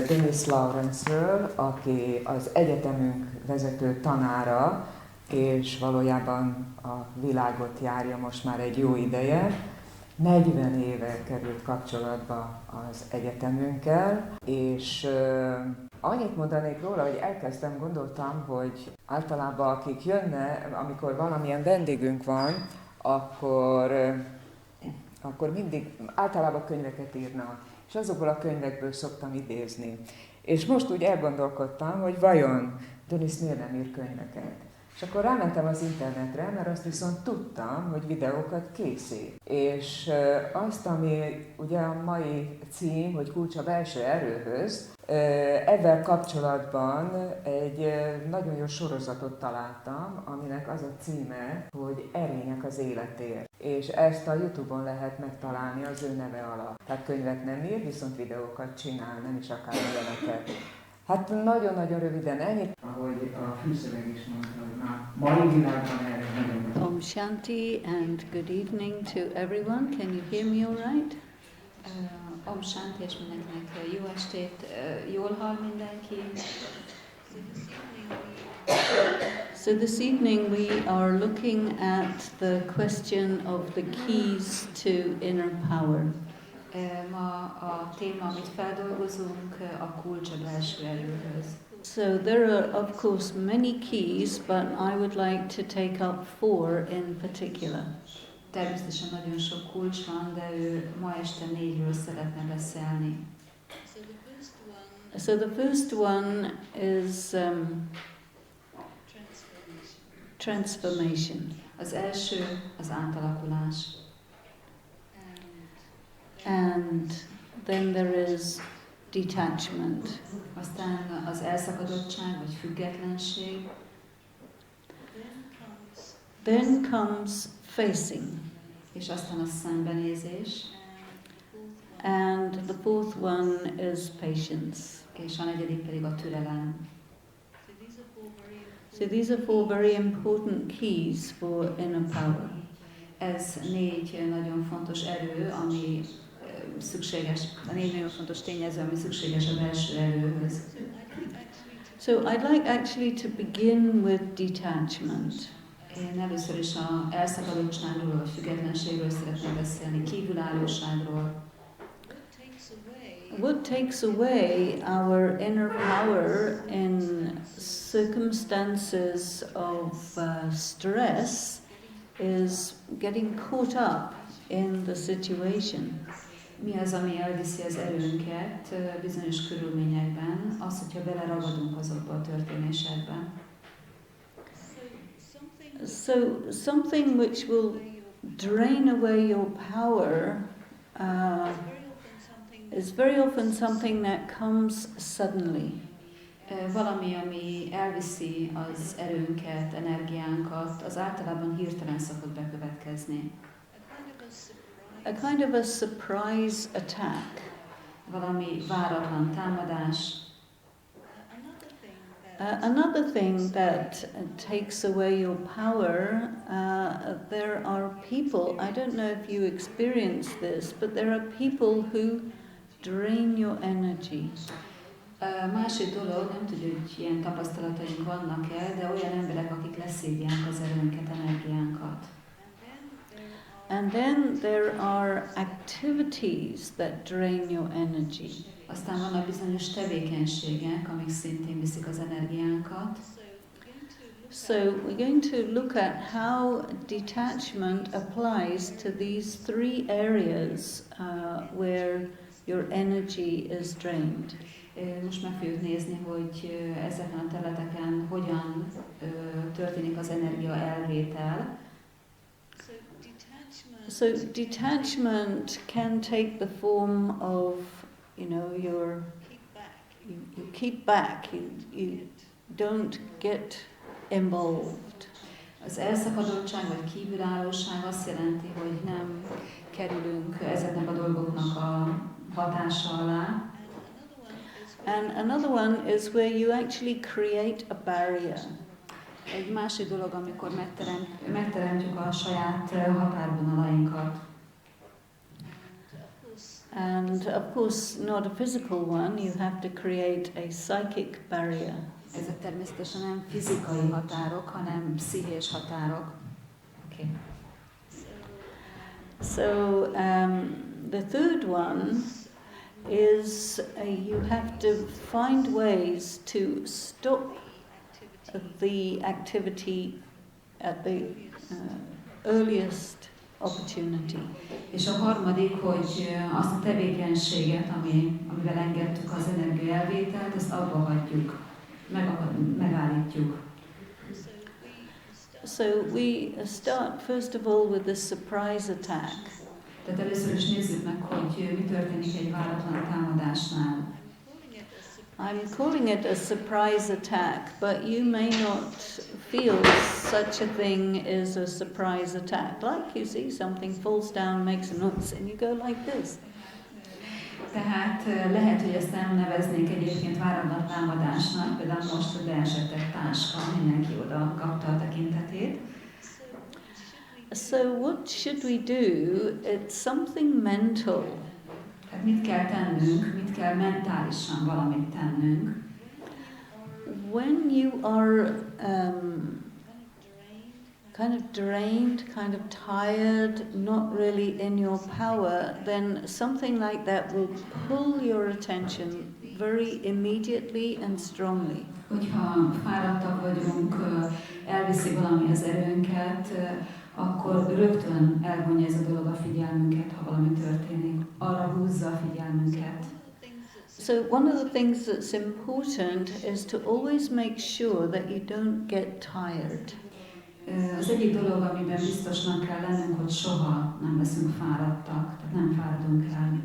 Denise Lawrence-ről, aki az egyetemünk vezető tanára, és valójában a világot járja most már egy jó ideje. 40 éve került kapcsolatba az egyetemünkkel, és annyit mondanék róla, hogy elkezdtem, gondoltam, hogy általában akik amikor valamilyen vendégünk van, akkor mindig általában könyveket írnak, és azokból a könyvekből szoktam idézni. És most úgy elgondolkodtam, hogy vajon Denise miért nem ír könyveket. És akkor rámentem az internetre, mert azt viszont tudtam, hogy videókat készít. És azt, ami ugye a mai cím, hogy Kulcs a belső erőhöz, ezzel kapcsolatban egy nagyon jó sorozatot találtam, aminek az a címe, hogy Erények az életért. És ezt a YouTube-on lehet megtalálni az ő neve alatt. Tehát könyvet nem ír, viszont videókat csinál, nem is akár ilyeneket. Hát nagyon-nagyon röviden ennyit, ahogy a fűszöveg is mondta, hogy mai világban erre nagyon. Om Shanti and good evening to everyone. Can you hear me all right? Om Shanti és mindenkinek jó estét, jól hall mindenki. So this evening we are looking at the question of the keys to inner power. Ma a téma, amit feldolgozunk, a kulcs a belső erőhöz. So there are of course many keys, but I would like to take up 4 in particular. Természetesen nagyon sok kulcs van, de ő ma este 4-ről szeretne beszélni. So the first one is transformation. Az első az átalakulás. And then there is detachment. Aztán az elszakadottság vagy függetlenség. Then comes facing. És aztán a szembenézés. And the fourth one is patience. És a negyedik pedig a türelem. So these are 4 very important keys for inner power. Ez 4 nagyon fontos erő, ami szükséges, a 4 nagyon fontos tényező, ami szükséges a belső erőhöz. So I'd like actually to begin with detachment. Én először is az elszakadottságról, vagy függetlenségről szeretnék beszélni, kívülállóságról. What takes away our inner power in circumstances of stress is getting caught up in the situation. Mi az, ami elviszi az erőnket bizonyos körülményekben, az, hogyha beleragadunk azokba a történésekben. So something which will drain away your power is very often something that comes suddenly. Valami, ami elviszi az erőnket, energiánkat, az általában hirtelen szokott bekövetkezni. A kind of a surprise attack. Valami váratlan támadás. Another thing that takes away your power, there are people, I don't know if you experience this, but there are people who drain your energy. Másik dolog, nem tudjuk, hogy ilyen tapasztalataink vannak-e, de olyan emberek, akik leszívják az erőnket, energiánkat. And then there are activities that drain your energy. Aztán vannak bizonyos tevékenységek, amik szintén viszik az energiánkat. So we're going to look at how detachment applies to these 3 areas where your energy is drained. Most meg fogjuk nézni, hogy ezeken a területeken hogyan történik az energia elvétel. So detachment can take the form of, you know, you keep back, you don't get involved. Az elszakadottság vagy kívülállóság azt jelenti, hogy nem kerülünk ezeknek a dolgoknak a hatása alá. And another one is where you actually create a barrier. Egy másik dolog, amikor megteremtjük a saját határvonalainkat. And of course, not a physical one, you have to create a psychic barrier. Ezek természetesen nem fizikai határok, hanem pszichés határok. Okay. So the third one is you have to find ways to stop the activity at the earliest opportunity. És a harmadik, hogy azt a tevékenységet, amivel engedtük az energiaelvételt, ezt abba hagyjuk, megállítjuk. So we start first of all with the surprise attack. Tehát először is nézzük meg, hogy mi történik egy váratlan támadásnál. I'm calling it a surprise attack, but you may not feel such a thing is a surprise attack. Like you see something falls down, makes a noise, and you go like this. Tehát lehet, hogy ezt nem neveznék egyébként váratlan támadásnak, például most, hogy leesett egy táska, mindenki oda kapta a tekintetét. So what should we do? It's something mental. Tehát mit kell tennünk, mit kell mentálisan valamit tennünk. When you are kind of drained, kind of tired, not really in your power, then something like that will pull your attention very immediately and strongly. Hogyha fáradtak vagyunk, elviszi valami az erőnket, akkor rögtön elvonja ez a dolog a figyelmünket, ha valami történik. Arra húzza a figyelmünket. So one of the things that's important is to always make sure that you don't get tired. Az egyik dolog, amiben biztosnak kell lennünk, hogy soha nem leszünk fáradtak, tehát nem fáradunk el.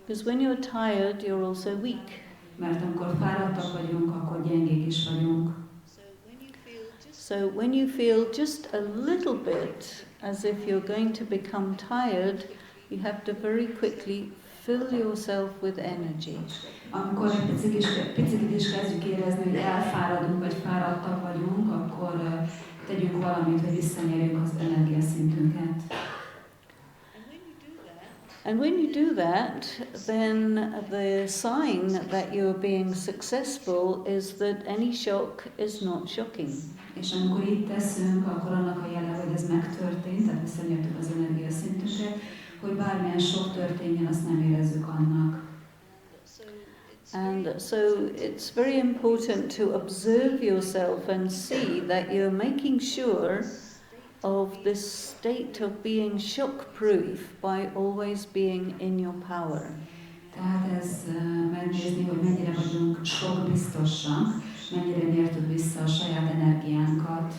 Because when you're tired, you're also weak. Mert amikor fáradtak vagyunk, akkor gyengék is vagyunk. So when you feel just a little bit as if you're going to become tired, you have to very quickly fill yourself with energy. Amikor egy picit is kezdjük érezni, hogy elfáradunk, vagy fáradtak vagyunk, akkor tegyünk valamit, hogy visszanyerjük az energiaszintünket. And when you do that, then the sign that you're being successful is that any shock is not shocking. És amikor így teszünk, akkor annak a jele, hogy ez megtörtént, tehát visszanyertük az energiaszintünket, hogy bármilyen sok történjen, azt nem érezzük annak. And so it's very important to observe yourself and see that you're making sure of this state of being shock-proof by always being in your power. Tehát ez megnézni, hogy mennyire vagyunk shockbiztosak, mennyire nyertük vissza a saját energiánkat.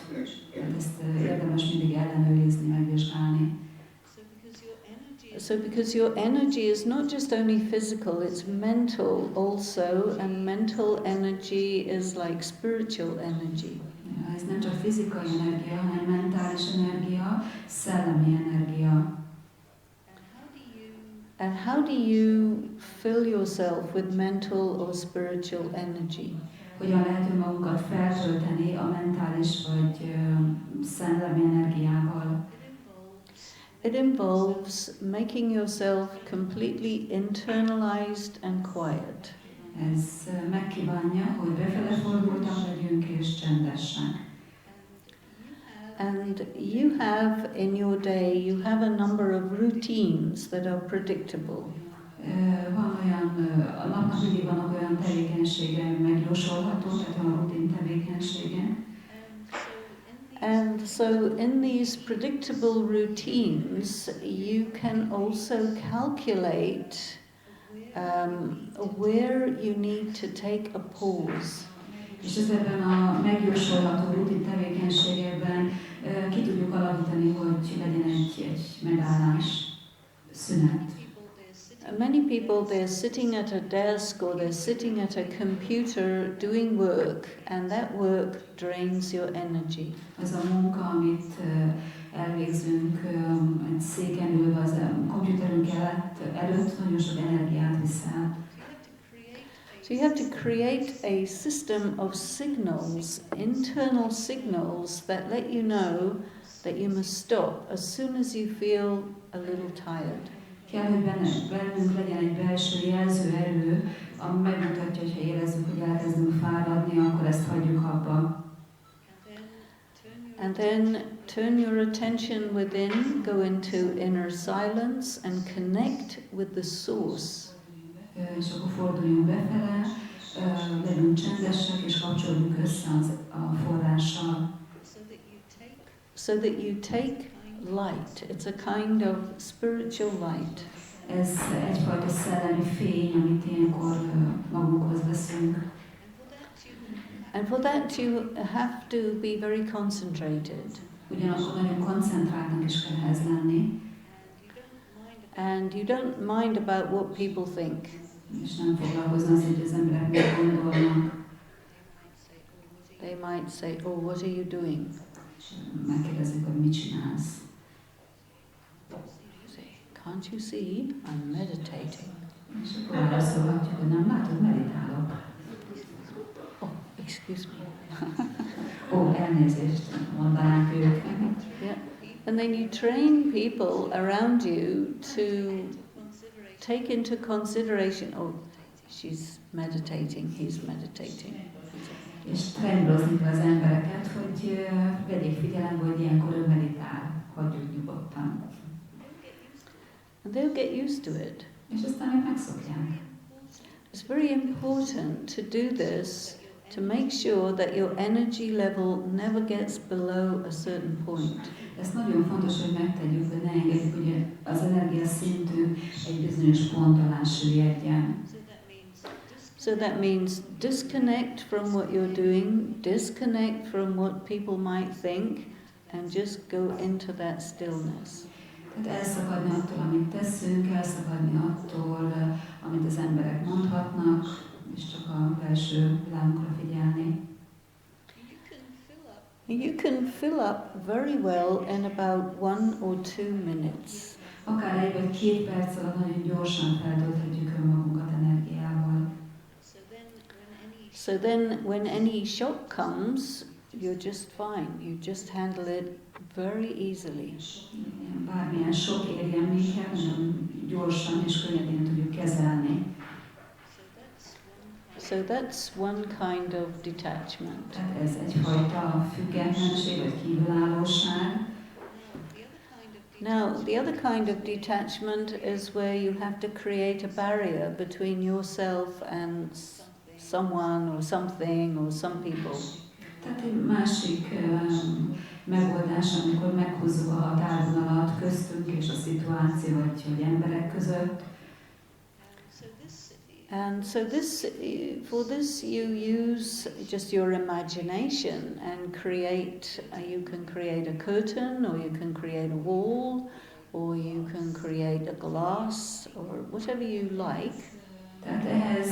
Tehát ezt érdemes mindig ellenőrizni, megvizsgálni. So because your energy is not just only physical, it's mental also, and mental energy is like spiritual energy. Ez nem csak fizikai energia, hanem mentális energia, szellemi energia. And how do you fill yourself with mental or spiritual energy? Hogyan lehet magunkat feltölteni a mentális vagy szellemi energiával? It involves making yourself completely internalized and quiet. Ez megkívánja, hogy befele fordultak legyünk és csendesek. And you have in your day, you have a number of routines that are predictable. Van olyan, a napnak mindig vannak olyan tevékenysége, megjósolható, tehát olyan rutin tevékenysége. And so in these predictable routines, you can also calculate where you need to take a pause. És ezekben a megjósolható rutin tevékenységekben ki tudjuk alakítani, hogy legyen egy megállás, szünet. Many people, they're sitting at a desk or they're sitting at a computer doing work, and that work drains your energy. Ez a munka, amit elvégzünk egy széken ülve az komputerünk előtt, nagyon sok energiát visz el. So you have to create a system of signals, internal signals that let you know that you must stop as soon as you feel a little tired. Kell, hogy bennünk legyen egy belső jelző erő, ami megmutatja, hogy ha érezzük, hogy elkezdünk fáradni, akkor ezt hagyjuk abba. And then turn your attention within, go into inner silence and connect with the source. És akkor forduljunk befele, legyünk csendesek és kapcsoljuk össze a forrással. So that you take light. It's a kind of spiritual light. Ez egyfajta szellemi fény, amit ilyenkor magunkhoz veszünk. And for that you have to be very concentrated. Ugyanakkor nagyon koncentráltnak is kell ehhez lenni. And you don't mind about what people think. És nem foglalkozni az, hogy az emberek mit gondolnak. They might say, oh, what are you doing? Megkérdezik, hogy mit csinálsz. Can't you see? I'm meditating. És akkor válaszolhatjuk, hogy nem látod, meditálok. Oh, excuse me. Ó, elnézést, mondanák ők. Yeah. And then you train people around you to take into consideration, oh, she's meditating, he's meditating. És trénozni kell az embereket, hogy vegyék figyelembe, hogy ilyenkor ő meditál, hagyjuk nyugodtan. And they'll get used to it. És aztán ők megszokják. It's very important to do this to make sure that your energy level never gets below a certain point. Ez nagyon fontos, hogy megtegyük, hogy ne engedjük, hogy az energia szintünk egy bizonyos pont alá süllyedjen. So that means disconnect from what you're doing, disconnect from what people might think, and just go into that stillness. Tehát elszakadni attól, amit teszünk, elszakadni attól, amit az emberek mondhatnak, és csak a belső világunkra figyelni. You can fill up very well in about 1 or 2 minutes. Akár 1 vagy 2 perc alatt nagyon gyorsan feltölthetjük önmagunkat energiával. So then when any shock comes, you're just fine. You just handle it very easily. Bármilyen sok érjen minket, nagyon gyorsan és könnyedén tudjuk kezelni. So that's one kind of detachment. Tehát ez egyfajta függetlenség vagy kívülállóság. Now, the other kind of detachment is where you have to create a barrier between yourself and someone or something or some people. Tehát egy másik megoldás, amikor meghúzzuk a határvonalat köztünk és a szituáció vagy emberek között. And so for this you use just your imagination and you can create a curtain, or you can create a wall, or you can create a glass, or whatever you like. Tehát ehhez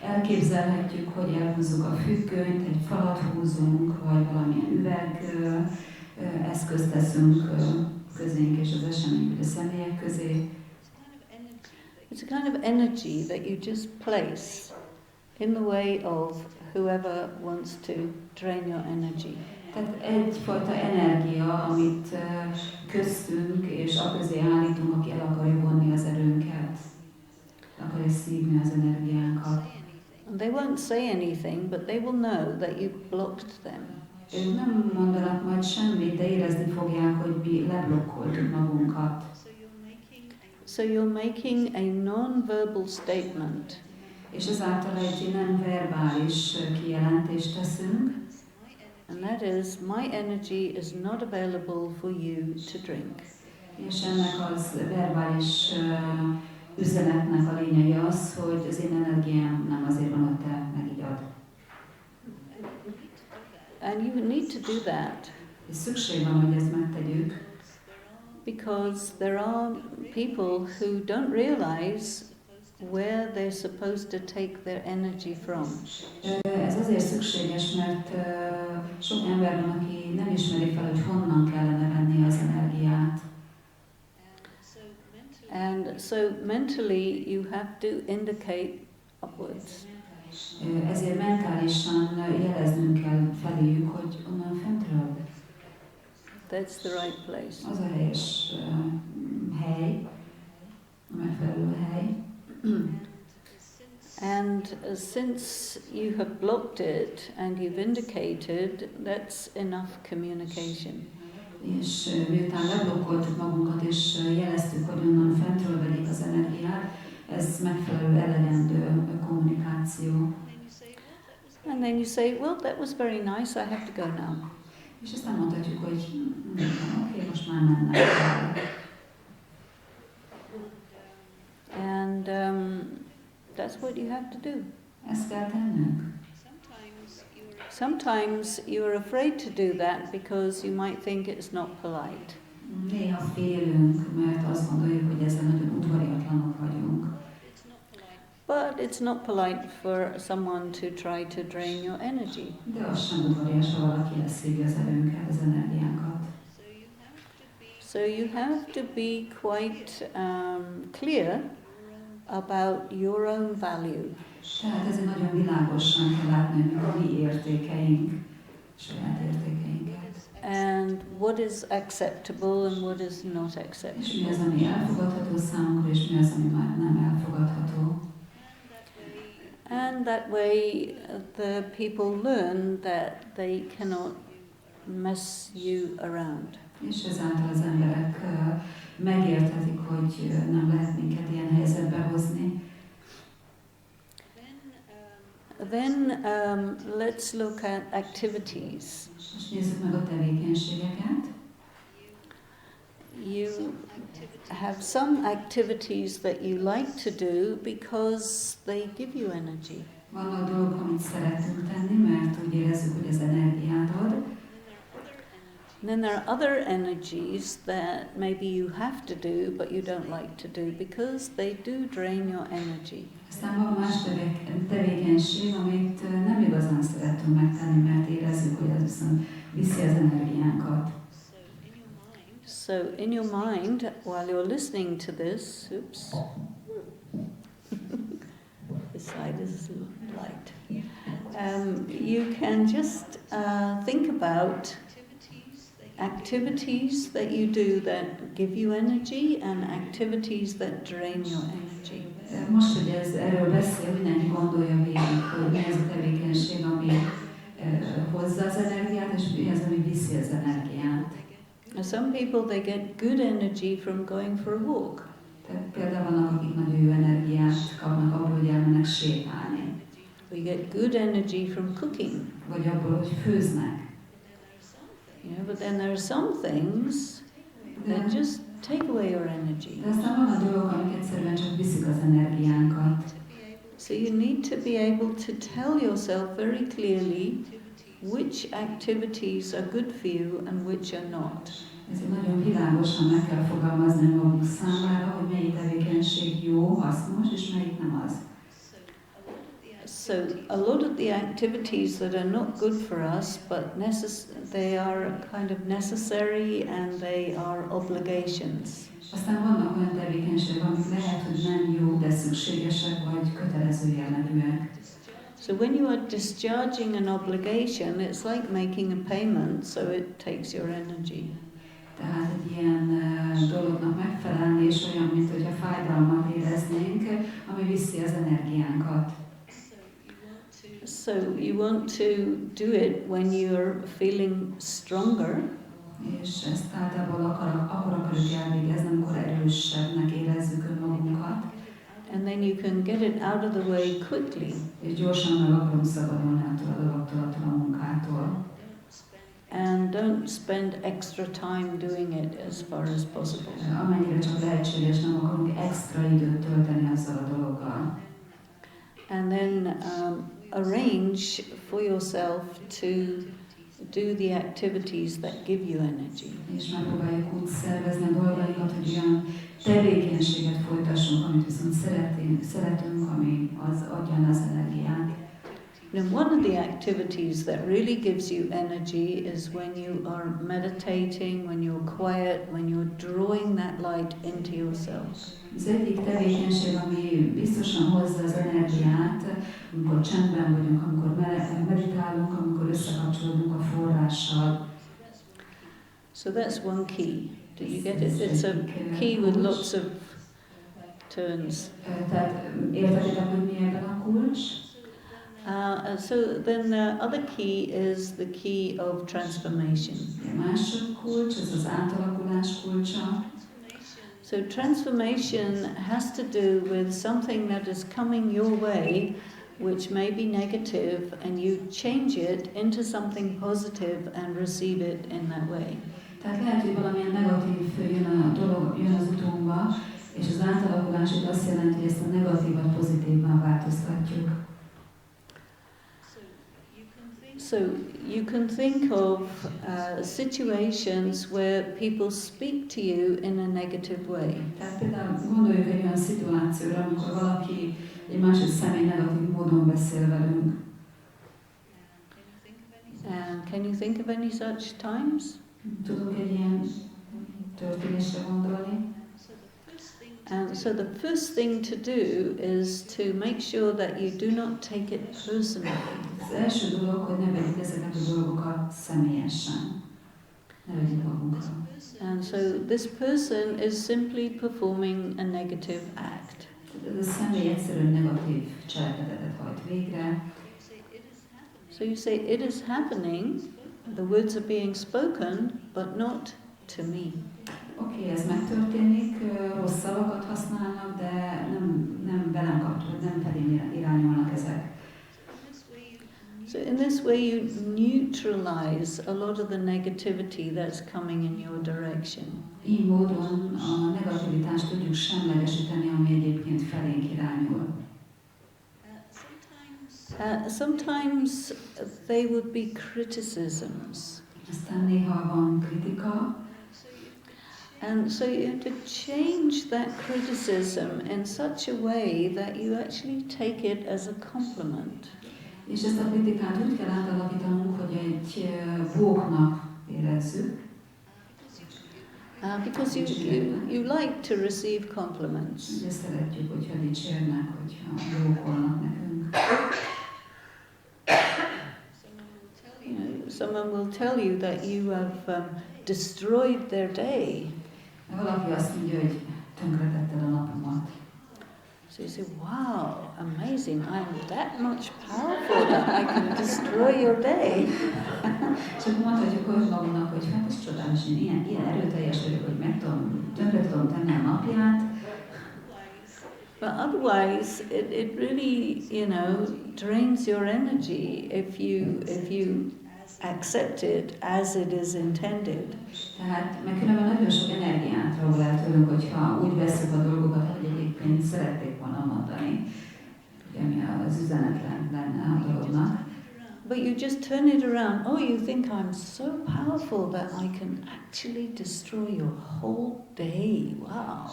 elképzelhetjük, hogy elhúzzuk a függönyt, egy falat húzunk, vagy valamilyen üveg eszközt teszünk közénk és az esemény vagy a személyek közé. It's a kind of energy that you just place in the way of whoever wants to drain your energy. Tehát egyfajta energia, amit köztünk és aközé állítunk, aki el akarja vonni az erőnket, akarja szívni az energiánkat. And they won't say anything, but they will know that you've blocked them. Ők nem mondanak majd semmit, de érezni fogják, hogy mi leblokkoltuk magunkat. So you're making a non-verbal statement. És ezáltal egy nem verbális kijelentést teszünk. And that is, my energy is not available for you to drink. És ennek az verbális üzenetnek a lényege az, hogy az én energiám nem azért van, hogy te megigyad. And you need to do that. És szükség van, hogy ezt megtegyük. Because there are people who don't realize where they're supposed to take their energy from. Ez azért szükséges, mert sok ember van, aki nem ismeri fel, hogy honnan kellene venni az energiát. And so mentally you have to indicate upwards. Ezért mentálisan jeleznünk kell feléjük, hogy onnan fentről. That's the right place. Az a helyes hely. a megfelelő hely. And since you have blocked it and you've indicated, that's enough communication. És miután leblokkoltuk magunkat és jeleztük, hogy onnan fentről vegyék az energiát, ez megfelelő, elegendő kommunikáció. And then you say, well, that was very nice, I have to go now. És aztán mondhatjuk, hogy oké, most már mennek el. And that's what you have to do. Ezt kell tennünk. Sometimes you're afraid to do that because you might think it's not polite. Néha félünk, mert azt gondoljuk, hogy ezzel nagyon udvariatlanok vagyunk. But it's not polite for someone to try to drain your energy. De az sem udvarias, ha valaki leszívja az erőnket, az energiánkat. So you have to be quite clear about your own value. Tehát ezért nagyon világosan kell látni, hogy a mi értékeink, saját értékeinket. And what is acceptable and what is not És acceptable. mi az, ami elfogadható számunkra, és mi az, ami már nem elfogadható. And that way the people learn that they cannot mess you around. És ezáltal az emberek megérthetik, hogy nem lehet minket ilyen helyzetbe hozni. Then let's look at activities. Most nézzük meg a tevékenységeket. You have some activities that you like to do because they give you energy. Vannak dolgok, amit szeretünk tenni, mert úgy érezzük, hogy ez energiát ad. And then there are other energies that maybe you have to do but you don't like to do because they do drain your energy. Aztán van más tevékenység, amit nem igazán szeretünk megtenni, mert érezzük, hogy ez viszont viszi az energiánkat. So in your mind, while you're listening to this, this side is light. You can just think about activities that you do that give you energy and activities that drain your energy. Most, hogy ez erről beszél, mindenki gondolja végig, hogy mi az a tevékenység, ami hozza az energiát, és mi az, ami viszi az energiát. Some people, they get good energy from going for a walk. Tehát például vannak, akik nagyon jó energiát kapnak abból, hogy elmennek sétálni. We get good energy from cooking. Vagy abból, hogy főznek. You know, but then there are some things that just take away your energy. De aztán vannak dolgok, amik egyszerűen csak viszik az energiánkat. So you need to be able to tell yourself very clearly which activities are good for you and which are not. Ezért nagyon világosan meg kell fogalmazni magunk számára, hogy melyik tevékenység jó, hasznos, és melyik nem az. So a lot of the activities that are not good for us, but they are kind of necessary and they are obligations. Aztán vannak olyan tevékenységek, amik lehet, hogy nem jó, de szükségesek vagy kötelező jellegűek. So when you are discharging an obligation, it's like making a payment, so it takes your energy. Tehát egy ilyen dolognak megfelelni, és olyan, mint hogyha fájdalmat éreznénk, ami viszi az energiánkat. So you want to do it when you're feeling stronger. És ezt általában akkor akarjuk elvégezni, amikor erősebbnek érezzük önmagunkat. And then you can get it out of the way quickly. És gyorsan meg akarunk szabadulni attól a dologtól, attól a munkától. And don't spend extra time doing it as far as possible. Amennyire csak lehetséges, nem akarunk extra időt tölteni azzal a dologgal. And then arrange for yourself to do the activities that give you energy. És megpróbáljuk úgy szervezni a dolgainkat, hogy olyan tevékenységet folytassunk, amit viszont szeretünk, ami az adja az energiát. And one of the activities that really gives you energy is when you are meditating, when you're quiet, when you're drawing that light into yourself. Az egyik tevékenység, ami biztosan hozza az energiát, amikor csendben vagyunk, amikor meditálunk, amikor összekapcsolódunk a forrással. So that's one key. Do you get it? It's a key with lots of turns. Tehát értetitek, hogy mi ebben a kulcs? So then the other key is the key of transformation. A másik kulcs, ez az átalakulás kulcsa. So transformation has to do with something that is coming your way, which may be negative, and you change it into something positive and receive it in that way. Tehát lehet, hogy valamilyen negatív jön az utunkba, és az átalakulás itt azt jelenti, hogy ezt a negatívat pozitívban változtatjuk. So you can think of situations where people speak to you in a negative way. Tehát például gondoljuk egy olyan szituációra, amikor valaki, egy másik személy negatív módon beszél velünk. And can you think of any such times? Tudunk egy ilyen történésre gondolni? And so the first thing to do is to make sure that you do not take it personally. Az első dolog, hogy ne vegyük ezeket a dolgokat személyesen. Ne vegyük magunkra. And so this person is simply performing a negative act. Ez a személy egyszerűen negatív cselekedetet hajt végre. So you say, it is happening, the words are being spoken, but not to me. Oké, ez megtörténik, rossz szavakat használnak, de nem velem kapcsolatban, nem felém irányolnak ezek. So in this way you neutralize a lot of the negativity that's coming in your direction. Így módon a negativitást tudjuk semlegesíteni, ami egyébként felénk irányul. Sometimes they would be criticisms. Aztán néha van kritika. And so you have to change that criticism in such a way that you actually take it as a compliment. És ezt a kritikát úgy kell átalakítanunk, hogy egy bóknak érezzük. Because you like to receive compliments. Ugye szeretjük, hogyha dicsérnek, hogyha jókolnak nekünk. Someone will tell you that you have destroyed their day. Valaki azt mondja, hogy tönkretetted a napomat. So you say, wow, amazing, I'm that much powerful that I can destroy your day. Csak mondhatjuk hogy magunknak, hogy hát ez csodálatos, én ilyen erőteljes vagyok, hogy tönkre tudom tenni a napját. But otherwise, it really, drains your energy if you accept it as it is intended. Tehát meg különben nagyon sok energiát ragadj el tőlünk, hogyha úgy veszük a dolgokat, hogy egyébként szerették volna mondani, ugye mi az üzenet lenne a dolognak. But you just turn it around. Oh, you think I'm so powerful that I can actually destroy your whole day. Wow.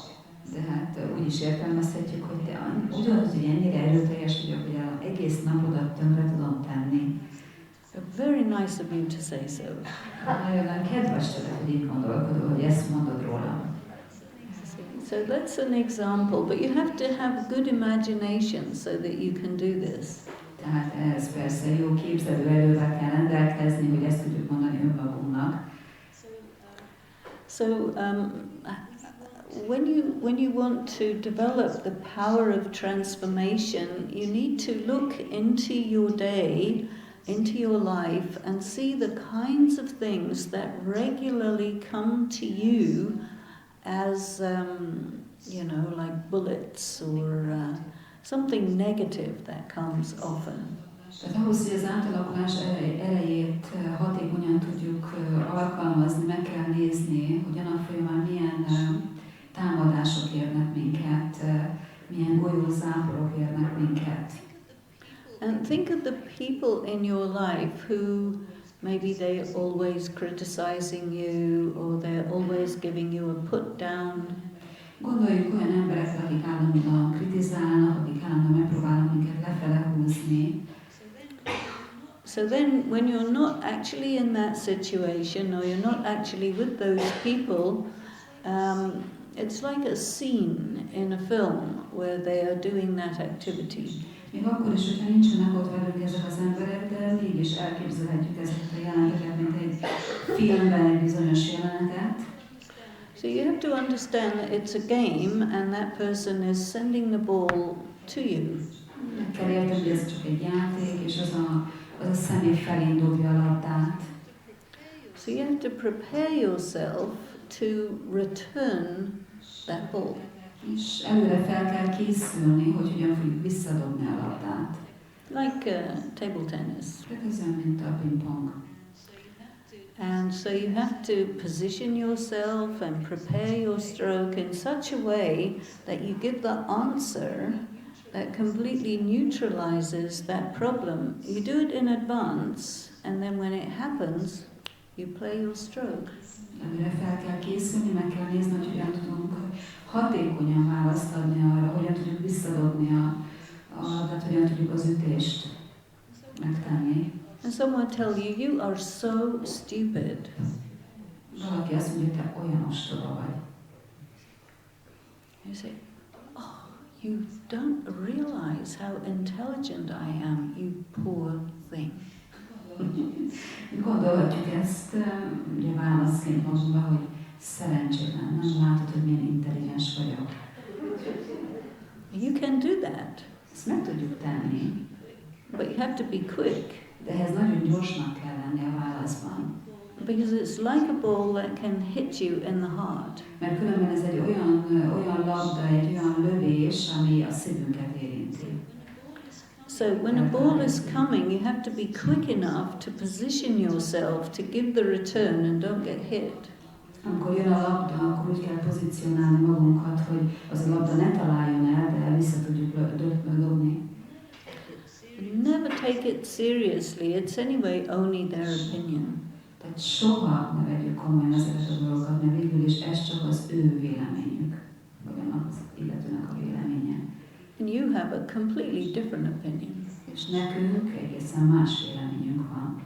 De hát úgy is értelmezhetjük, hogy te ugyanaz, hogy ennyire erőteljes vagyok, hogy az egész napodat tönkre tudom tenni. Very nice of you to say so. Nagyon kedves tőled, hogy így gondolkodol, hogy ezt mondod rólam. So that's an example, but you have to have good imagination so that you can do this. Tehát ez persze jó képzelő erővel kell rendelkezni, hogy ezt tudjuk mondani önmagunknak. So when you want to develop the power of transformation, you need to look into your day, into your life, and see the kinds of things that regularly come to you as, like bullets or something negative that comes often. Tehát ahhoz, hogy az átalakulás erejét hatékonyan tudjuk alkalmazni, meg kell nézni, hogy a nap folyamán milyen támadások érnek minket, milyen golyózáporok érnek minket. And think of the people in your life who maybe they're always criticizing you or they're always giving you a put down. Gondoljuk olyan emberekre, akik állandóan kritizálnak, akik állandóan megpróbálnak minket lefele húzni. So then when you're not actually in that situation or you're not actually with those people, it's like a scene in a film where they are doing that activity. Még akkor is, hogyha nincsenek ott velünk ezek az emberek, de mégis elképzelhetjük ezeket a jeleneteket, mint egy filmben egy bizonyos jelenetet. So you have to understand that it's a game and that person is sending the ball to you. Meg kell érteni, hogy ez csak egy játék, és az a személy felén dobja a labdát. So you have to prepare yourself to return that ball. És előre fel kell készülni, hogy hogyan fogjuk visszadobni a labdát. Like table tennis. Ez olyan, mint a pingpong. And so you have to position yourself and prepare your stroke in such a way that you give the answer that completely neutralizes that problem. You do it in advance, and then when it happens, you play your stroke. Amire fel kell készülni, meg kell nézni, hogy hogyan tudunk hatékonyan választ adni arra, hogyan tudjuk visszadobni tehát hogyan tudjuk az ütést megtenni. And someone tell you, you are so stupid. Valaki azt mondja, hogy te olyan ostoba vagy. You say, oh, you don't realize how intelligent I am, you poor thing. Gondolhatjuk ezt ugye válaszként magunkba, hogy szerencsétlen, nem látod, hogy milyen intelligens vagyok. You can do that, Ezt meg tudjuk tenni, but you have to be quick. de ehhez nagyon gyorsnak kell lenni a válaszban. Because it's like a ball that can hit you in the heart. Mert különben ez egy olyan labda, egy olyan lövés, ami a szívünket érinti. So when a ball is coming, you have to be quick enough to position yourself to give the return and don't get hit. Amikor jön a labda, akkor úgy kell pozícionálni magunkat, hogy az a labda ne találjon el, de vissza tudjuk dobni. Never take it seriously. It's anyway only their opinion. Tehát soha ne vegyük komolyan ezeket a dolgokat, mert végül is ez csak az ő véleményük, vagy annak az illetőnek a véleménye. And you have a completely different opinion. És nekünk egészen más véleményünk van.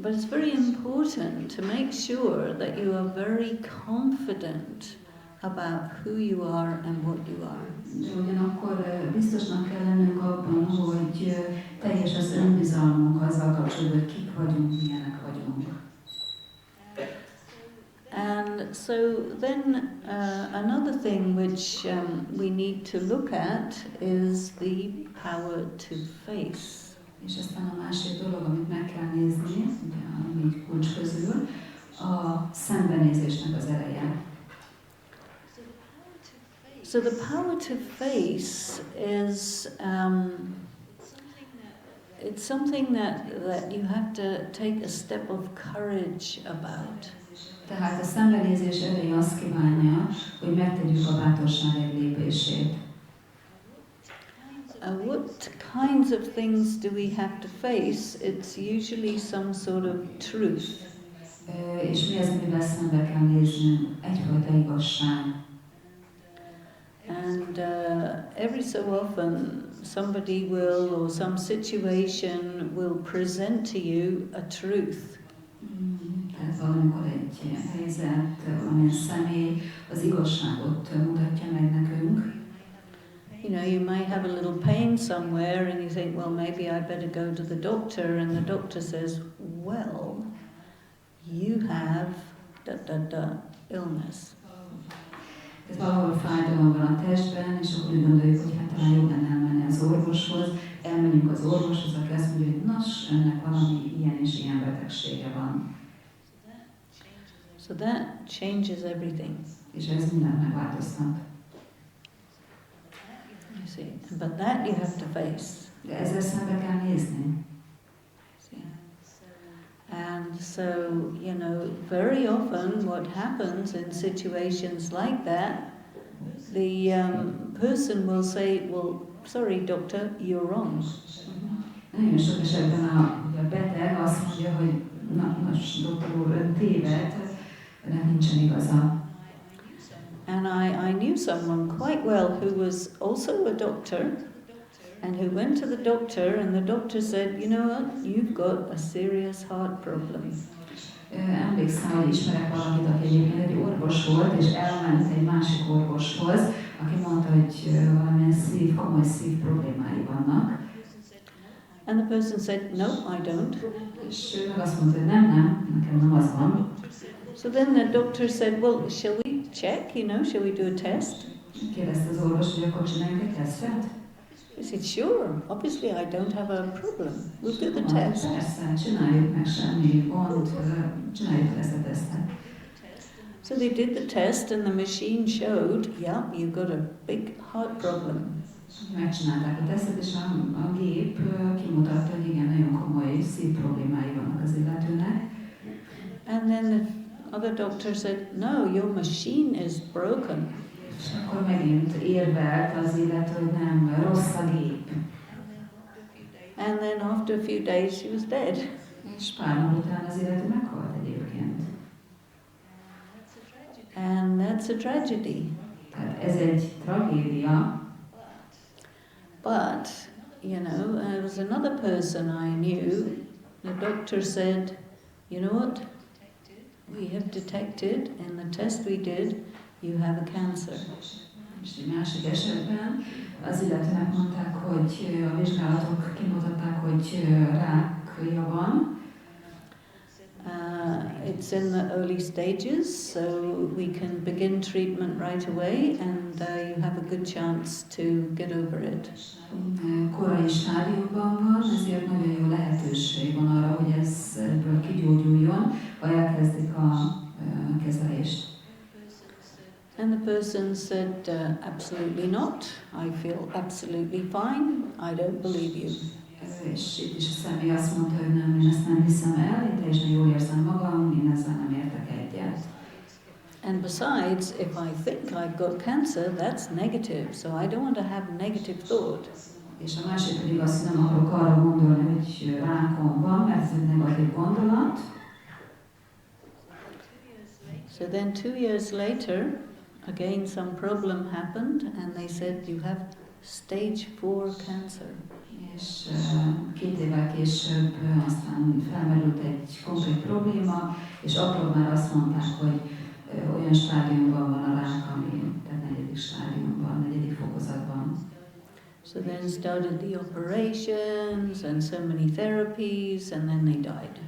But it's very important to make sure that you are very confident about who you are and what you are. De ugyanakkor biztosnak kell lennünk abban, hogy teljes az önbizalmunk azzal kapcsolatban, hogy kik vagyunk, milyenek vagyunk. And so then another thing which we need to look at is the power to face. És aztán a másik dolog, amit meg kell nézni, ugye a 4 kulcs közül, a szembenézésnek az ereje. So the power to face is it's something that you have to take a step of courage about. Tehát a szembenézés ereje azt kívánja, hogy megtegyük a bátorság egy lépését. What kinds of things do we have to face? It's usually some sort of truth. És mi az, amivel szembe kell néznünk? Egyfajta igazság. And every so often somebody will, or some situation will present to you a truth. Tehát valamikor egy helyzet, valamilyen személy az igazságot mutatja meg nekünk. You know, you may have a little pain somewhere and you think, well, maybe I better go to the doctor, and the doctor says, well, you have illness. Ez valahol fájdalom van a testben, és akkor úgy gondoljuk, hogy hát talán jobb lenne elmenni az orvoshoz. Elmegyünk az orvoshoz, aki azt mondja, hogy nos, önnek valami ilyen és ilyen betegsége van. So that changes everything. És ez mindent megváltoztat. You see, but that you have to face. De ezzel szembe kell nézni. See? And so, you know, very often what happens in situations like that, the person will say, well, sorry doctor, you're wrong. Nagyon sok esetben a beteg azt mondja, hogy nos, doktor úr, ön téved, önnek nincsen igaza. And I knew someone quite well who was also a doctor, and who went to the doctor, and the doctor said, you know what, you've got a serious heart problem. Emlékszem, hogy ismerek valakit, aki egyébként egy orvos volt, és elment egy másik orvoshoz, aki mondta, hogy valamilyen komoly szív problémái vannak. And the person said, no, I don't. És ő meg azt mondta, hogy nem, nekem nem az van. So then the doctor said, well, shall we check, shall we do a test? Kérdezte az orvos, hogy akkor csináljunk egy tesztet? He said, sure, obviously I don't have a problem. We'll do the test. Persze, csináljuk meg, semmi gond, csináljuk ezt a tesztet. So they did the test and the machine showed, yeah, you've got a big heart problem. Megcsinálták a tesztet, és a gép kimutatta, hogy igen, nagyon komoly szívproblémái vannak az illetőnek. And then the other doctor said, no, your machine is broken. És akkor megint érvelt az illető, hogy nem, rossz a gép. And then after a few days she was dead. És pár nap után az illető meghalt egyébként. And that's a tragedy. Tehát ez egy tragédia. But, there was another person I knew. The doctor said, you know what? We have detected in the test we did, you have a cancer. És egy másik esetben az illetőnek mondták, hogy a vizsgálatok kimutatták, hogy rákja van. It's in the early stages, so we can begin treatment right away, and you have a good chance to get over it. Korai stádiumban van, ezért nagyon jó lehetőség van arra, hogy ebből kigyógyuljon, ha elkezdik a kezelést. And the person said, absolutely not. I feel absolutely fine. I don't believe you. És itt is a személy azt mondta, hogy nem, én ezt nem hiszem el, én teljesen jól érzem magam, én ezzel nem értek egyet. And besides, if I think I've got cancer, that's negative, so I don't want to have negative thought. És a másik pedig azt, hogy nem akarok arra gondolni, hogy rákom van, mert ez egy negatív gondolat. So then 2 years later, again some problem happened, and they said you have stage 4 cancer. És 2 évvel később aztán felmerült egy konkrét probléma, és akkor már azt mondták, hogy olyan stádiumban van a rák, ami, tehát 4. stádiumban, 4. fokozatban. So then started the operations and so many therapies, and then they died.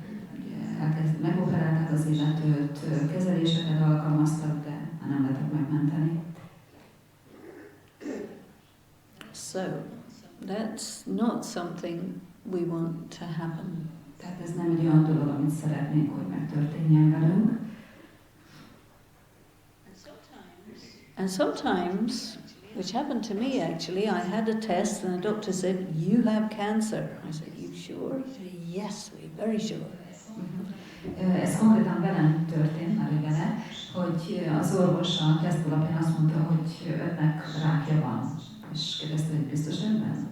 Megoperálták az illetőt, kezeléseket alkalmaztak, de már nem lehetett megmenteni. So that's not something we want to happen. Tehát ez nem egy olyan dolog, amit szeretnénk, hogy megtörténjen velünk. And sometimes, which happened to me actually, I had a test and the doctor said, you have cancer. I said, you sure? He said, yes, we're very sure. Ez konkrétan velem történt, már vele, hogy az orvos a teszt alapján azt mondta, hogy önnek rákja van. És kérdezte, hogy biztos ebben?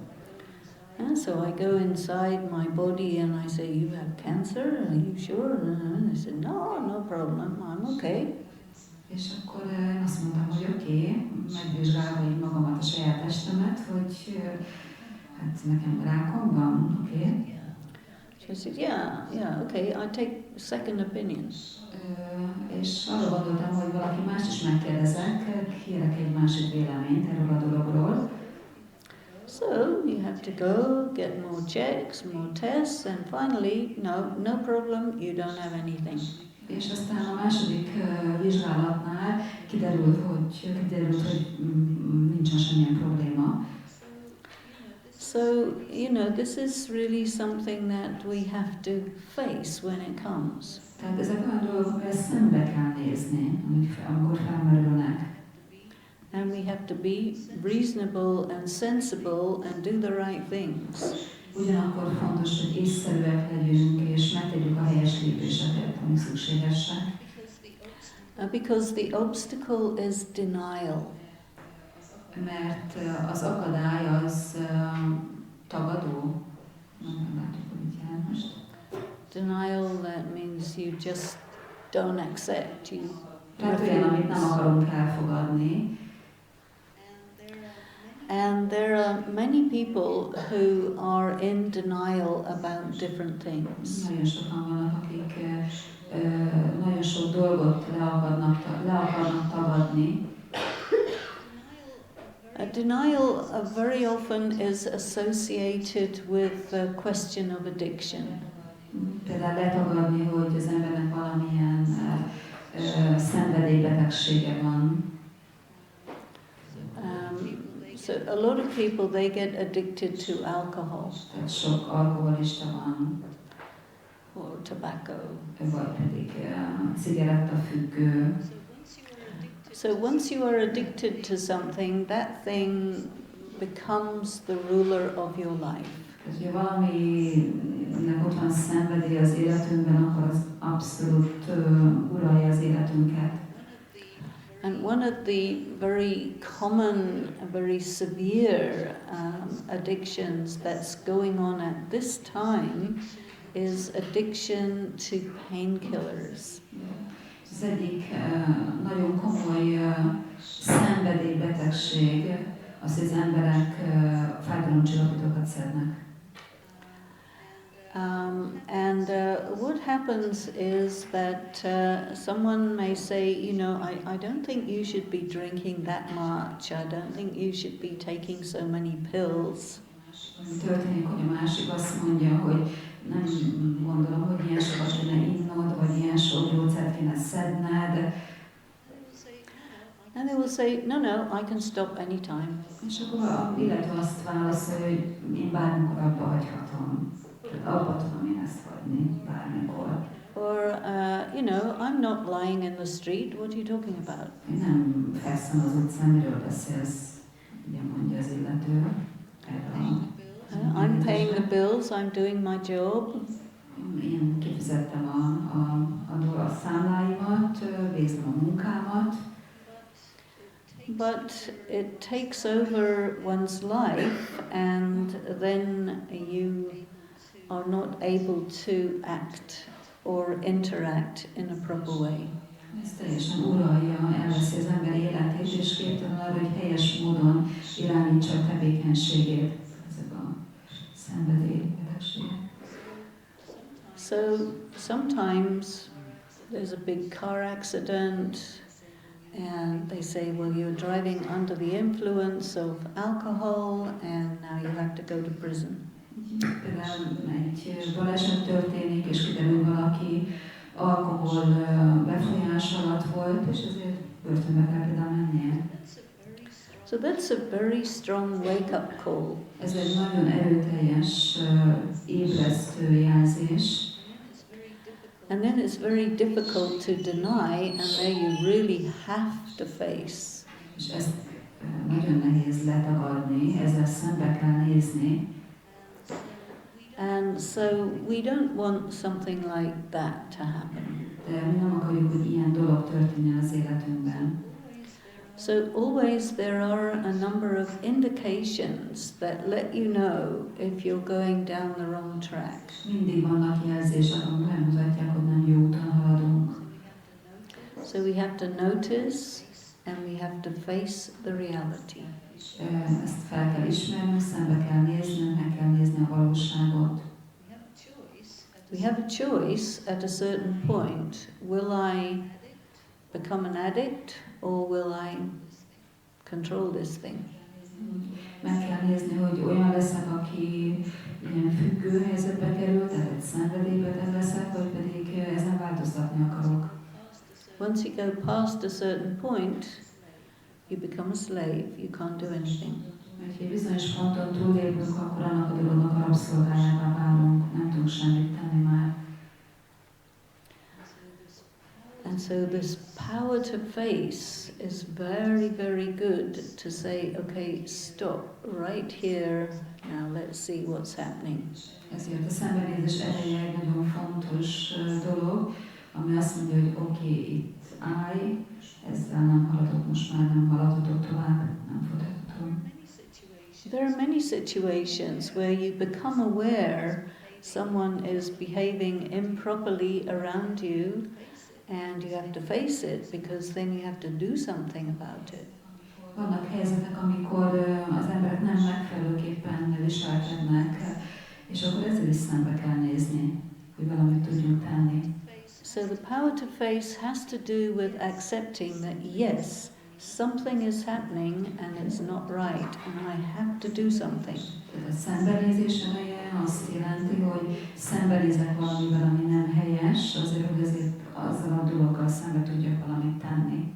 And so I go inside my body and I say, you have cancer? Are you sure? And they said, no problem, I'm okay. És akkor azt mondtam, hogy oké, megvizsgálva így magamat, a saját testemet, hogy hát nekem rákom van, oké. So I said, yeah, okay, I take second opinion. És arra gondoltam, hogy valaki más is megkérdezek, kérek egy másik véleményt erről a dologról. So you have to go, get more checks, more tests, and finally, no problem, you don't have anything. És aztán a második vizsgálatnál kiderült, hogy nincsen semmilyen probléma. So, this is really something that we have to face when it comes. Tehát ezek olyan dolgok, amelyek szembe kell nézni, amikor felmerülnek. And we have to be reasonable and sensible and do the right things. Ugyanakkor fontos, hogy észszerűek legyünk, és megtegyük a helyes lépéseket, amik szükségesek. Because the obstacle is denial. Mert az akadály az tagadó. Nem látjuk, hogy mit jelent most. Denial, that means you just don't accept. You Tehát olyan, amit nem akarunk elfogadni. And there are many people who are in denial about different things. Nagyon sokan vannak, akik nagyon sok dolgot le akarnak tagadni. Denial very often is associated with the question of addiction. Például letagadni, hogy az embernek valamilyen szenvedélybetegsége van. So a lot of people, they get addicted to alcohol. Tehát sok alkoholista van. Or tobacco. Vagy pedig cigarettafüggő. So once you are addicted to something, that thing becomes the ruler of your life. Ha valaminek ott van szenvedély az életünkben, akkor az abszolút uralja az életünket. And one of the very common, very severe addictions that's going on at this time is addiction to painkillers. Az egyik nagyon komoly szenvedélybetegség az, hogy az emberek fájdalomcsillapítókat szednek. And what happens is that someone may say, you know, I don't think you should be drinking that much. I don't think you should be taking so many pills. Történik, hogy a másik azt mondja, hogy nem gondolom, hogy ilyen sokat kéne innod, vagy ilyen sok gyógyszert kéne szedned. And they will say, no, I can stop anytime. És akkor az illető azt válaszolja, hogy én bármikor abba hagyhatom. Abba tudom én ezt hagyni, bármikor. Or, you know, I'm not lying in the street. What are you talking about? Én nem fekszem az utcán, miről beszélsz, ugye mondja az illető. I'm paying the bills, I'm doing my job. Én kifizettem a számláimat, végzem a munkámat. But it takes over one's life, and then you are not able to act or interact in a proper way. Ez teljesen uralja, elveszi az ember életét, és képtelen arra, hogy helyes módon irányítsa a tevékenységét. Ezek a szenvedélybetegségek. So sometimes there's a big car accident, and they say, well, you're driving under the influence of alcohol, and now you have to go to prison. Például egy baleset történik, és kiderül valaki alkohol befolyás alatt volt, és ezért börtönbe kell például mennie. So that's a very strong wake-up call. Ez egy nagyon erőteljes ébresztő jelzés. And then it's very difficult to deny, and there you really have to face. És ezt nagyon nehéz letagadni, ezzel szembe kell nézni. And so we don't want something like that to happen. De mi nem akarjuk, hogy ilyen dolog történjen az életünkben. So always there are a number of indications that let you know if you're going down the wrong track. Mindig vannak jelzések, amik megmutatják, hogy nem jó úton haladunk. So we have to notice and we have to face the reality. Ezt fel kell ismernünk, szembe kell néznünk, meg kell nézni a valóságot. We have a choice at a certain point. Will I become an addict or will I control this thing? Meg kell nézni, hogy olyan leszek, aki ilyen függő helyzetbe kerül, tehát egy szenvedélybeteg leszek, vagy pedig ezen változtatni akarok. Once you go past a certain point, you become a slave. You can't do anything. Mert ha egy bizonyos ponton túllépünk, akkor annak a dolognak a rabszolgájává válunk, nem tudunk semmit tenni már. And so this power to face is very, very good to say, okay, stop right here. Now let's see what's happening. Ezért a szembenézés ereje egy nagyon fontos dolog, ami azt mondja, hogy oké, itt állj, ezzel nem haladok, most már nem haladhatok tovább, nem folytathatom. There are many situations where you become aware someone is behaving improperly around you, and you have to face it because then you have to do something about it. Vannak helyzetek, amikor az emberek nem megfelelőképpen viselkednek, és akkor ezzel is szembe kell nézni, hogy valamit tudjunk tenni. So the power to face has to do with accepting that yes, something is happening and it's not right and I have to do something. A szembenézés ereje azt jelenti, hogy szembenézek valamivel, ami nem helyes, azért, hogy azért azzal a dologgal szembe tudjak valamit tenni.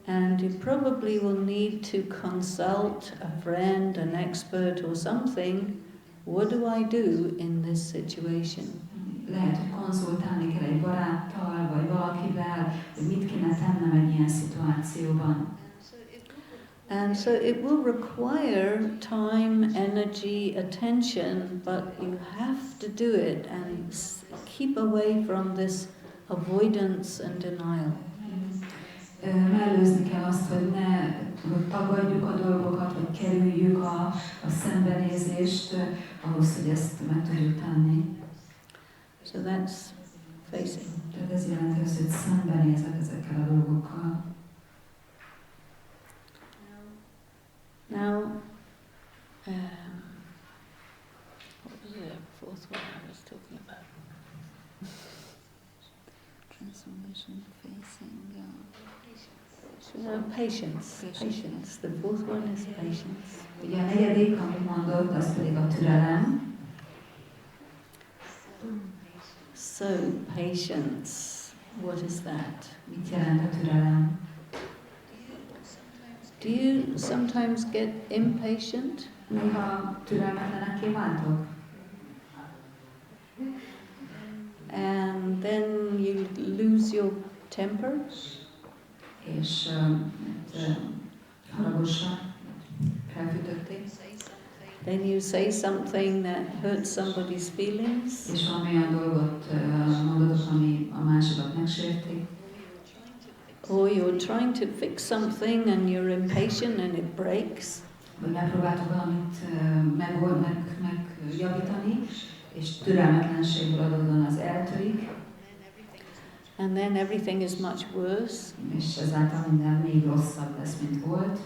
And you probably will need to consult a friend, an expert or something. What do I do in this situation? Lehet, hogy konzultálni kell egy baráttal, vagy valakivel, hogy mit kéne tennem egy ilyen szituációban. And so it will require time, energy, attention, but you have to do it and keep away from this avoidance and denial. Mellőzni kell azt, hogy tagadjuk a dolgokat, vagy kerüljük a szembenézést, ahhoz, hogy ezt meg tudjuk tenni. So that's facing. Tehát ez jelenti azt, hogy szembenézek ezekkel a dolgokkal. Now, what was the fourth one I was talking about? Transformation, facing, Patience. Patience. The fourth one is patience. Ugye a negyedik, amit mondott, az pedig a türelem. So, patience. What is that? Mit jelent a türelem? Do you sometimes get impatient? Néha türelmetlenekké váltok. And then you lose your temper? És haragosan felfűtötték. Then you say something that hurts somebody's feelings? És valami olyan dolgot mondatok, ami a másikat megsérti. Or you're trying to fix something and you're impatient and it breaks? Vagy megpróbáltok valamit megjavítani, és türelmetlenségből adódóan az eltörik. And then everything is much worse? És ezáltal minden még rosszabb lesz, mint volt.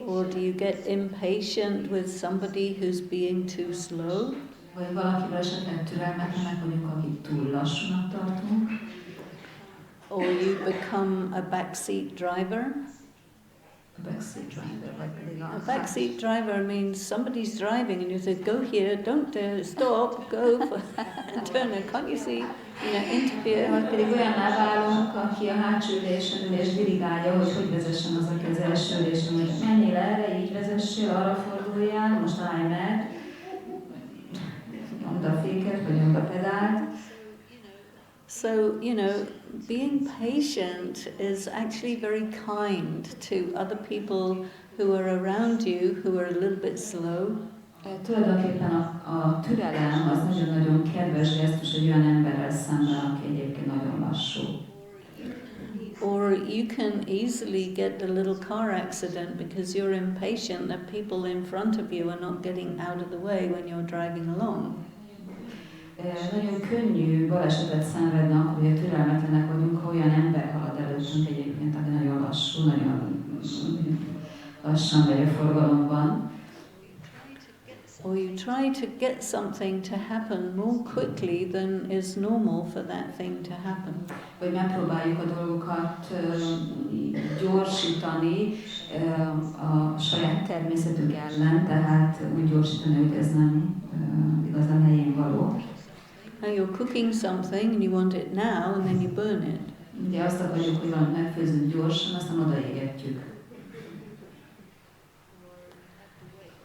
Or do you get impatient with somebody who's being too slow? Vagy valakivel esetleg türelmetlenek vagyunk, akit túl lassúnak tartunk. Or you become a backseat driver? A backseat driver, vagy pedig A backseat driver means somebody's driving and you say, go here, don't stop, go, turn, can't you see, interfere. Vagy pedig olyanná válunk, aki a hátsó ülésen ül és dirigálja, hogy vezessen az, aki az első ülésen, hogy menjél erre, így vezessél, arra forduljál, most állj meg, nyomd a féket, vagy nyomd a pedált. So, being patient is actually very kind to other people who are around you who are a little bit slow. Tulajdonképpen a türelem az nagyon-nagyon kedves gesztus egy olyan emberrel szemben, aki egyébként nagyon lassú. Or you can easily get a little car accident because you're impatient that people in front of you are not getting out of the way when you're driving along. Nagyon könnyű balesetet szenvedni akkor, hogy türelmetlenek vagyunk, ha olyan ember halad előttünk egyébként, aki nagyon lassú, nagyon lassan megy a forgalomban. Or you try to get something to happen more quickly than is normal for that thing to happen. Vagy megpróbáljuk a dolgokat gyorsítani a saját természetünk ellen, tehát úgy gyorsítani, hogy ez nem igazán helyén való. Now you're cooking something and you want it now and then you burn it. Ugye azt akarjuk, hogy valamit megfőzünk gyorsan, aztán odaégetjük.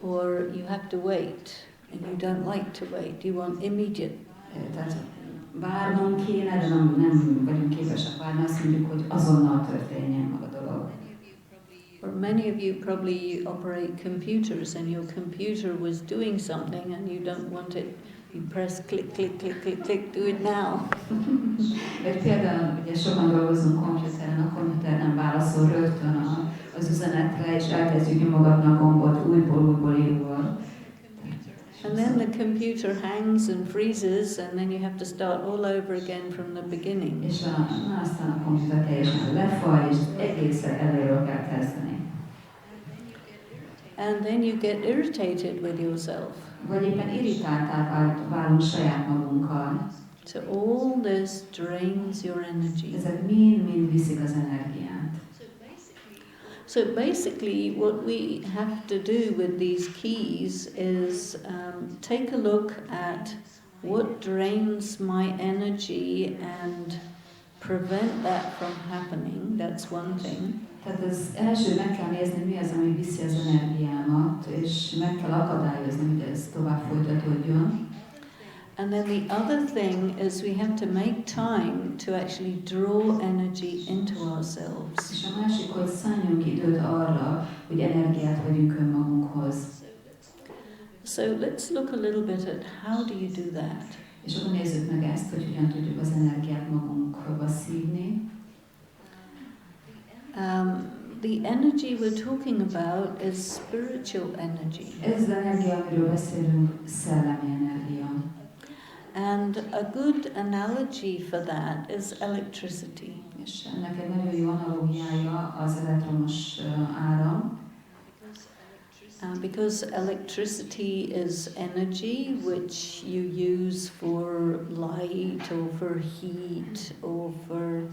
Or you have to wait and you don't like to wait. You want immediate. Tehát várnunk kéne, de nem vagyunk képesek várni, azt mondjuk, hogy azonnal történjen meg a dolog. Or many of you probably operate computers and your computer was doing something and you don't want it. You press click, click, click, click, click, do it now. Vagy például ugye sokan dolgozunk komputeren, a komputer nem válaszol rögtön az üzenetre, és elkezdjük nyomogatni a gombot újból. And then the computer hangs and freezes and then you have to start all over again from the beginning. És aztán a komputer teljesen lefagy, és egészen elejéről kell kezdeni. And then you get irritated with yourself. Vagy éppen irritáltá válunk saját magunkkal. So all this drains your energy. Ezek mind viszik az energiát. So basically what we have to do with these keys is take a look at what drains my energy and prevent that from happening. That's one thing. Tehát az első meg kell nézni, mi az, ami viszi az energiámat, és meg kell akadályozni, hogy ez tovább folytatódjon. And then the other thing is we have to make time to actually draw energy into ourselves. És a másik, hogy szálljunk időt arra, hogy energiát vegyünk önmagunkhoz. So let's look a little bit at how do you do that. És akkor nézzük meg ezt, hogy hogyan tudjuk az energiát magunkba szívni. The energy we're talking about is spiritual energy. Ez az energia, amiről beszélünk, szellemi energia. And a good analogy for that is electricity. És ennek egy nagyon jó analógiája az elektromos áram. Because electricity is energy which you use for light or for heat or for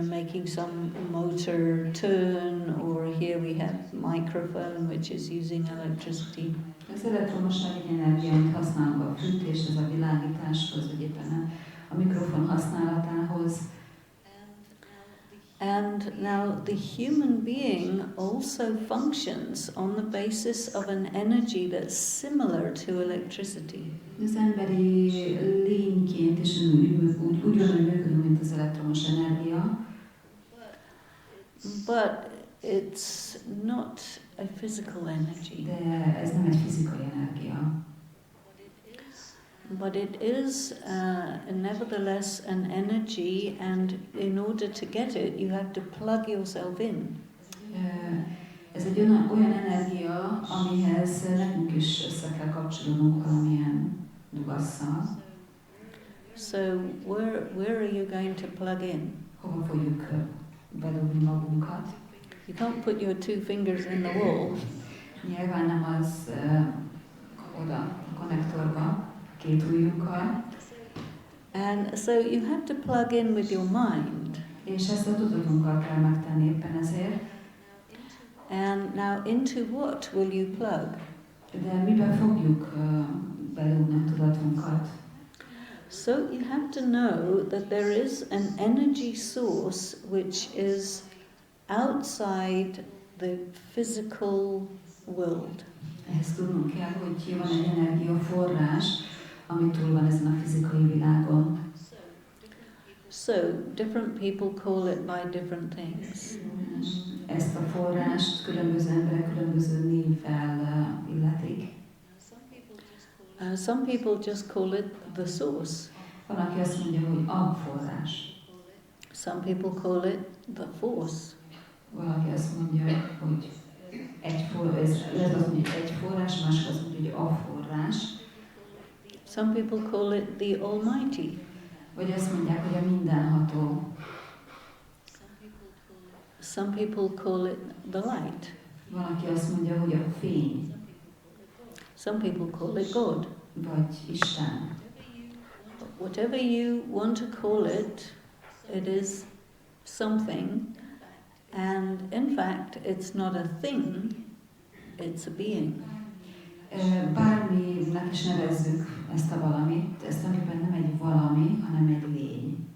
making some motor turn, or here we have microphone which is using electricity. Az elektromosság egy energia, amit használunk a fűtéshez, a világításhoz, vagy éppen a mikrofon használatához. And now the human being also functions on the basis of an energy that's similar to electricity. Az emberi lényként is ugyanúgy működünk, mint az elektromos energia. But it's not a physical energy. De ez nem egy fizikai energia. But it is nevertheless an energy, and in order to get it, you have to plug yourself in. Ez egy olyan energia, amihez nekünk is össze kell kapcsolódnunk valamilyen dugasszal. So where are you going to plug in? Hova fogjuk bedugni magunkat? You can't put your two fingers in the wall. Nyilván nem az oda a konnektorba, két ujjunkkal. And so you have to plug in with your mind. És ezt a tudatunkkal kell megtenni éppen ezért. And now into what will you plug? De miben fogjuk bedugni a tudatunkat? So you have to know that there is an energy source which is outside the physical world. Ezt tudnunk kell, hogy van egy energiaforrás, ami túl van ezen a fizikai világon. So different people call it by different things. Ezt a forrást különböző emberek különböző névvel illetik. Some people just call it the source. Van, aki azt mondja, hogy a forrás. Some people call it the force. Valaki azt mondja, hogy egy forrás, másik azt mondja, hogy a forrás. Some people call it the Almighty. Vagy azt mondják, hogy a mindenható. Some people call it the light. Valaki azt mondja, hogy a fény. Some people call it God. Vagy Isten. Whatever you want to call it, it is something. And in fact, it's not a thing, it's a being. Bárminek is nevezzük ezt a valamit, ez tulajdonképpen nem egy valami, hanem egy lény.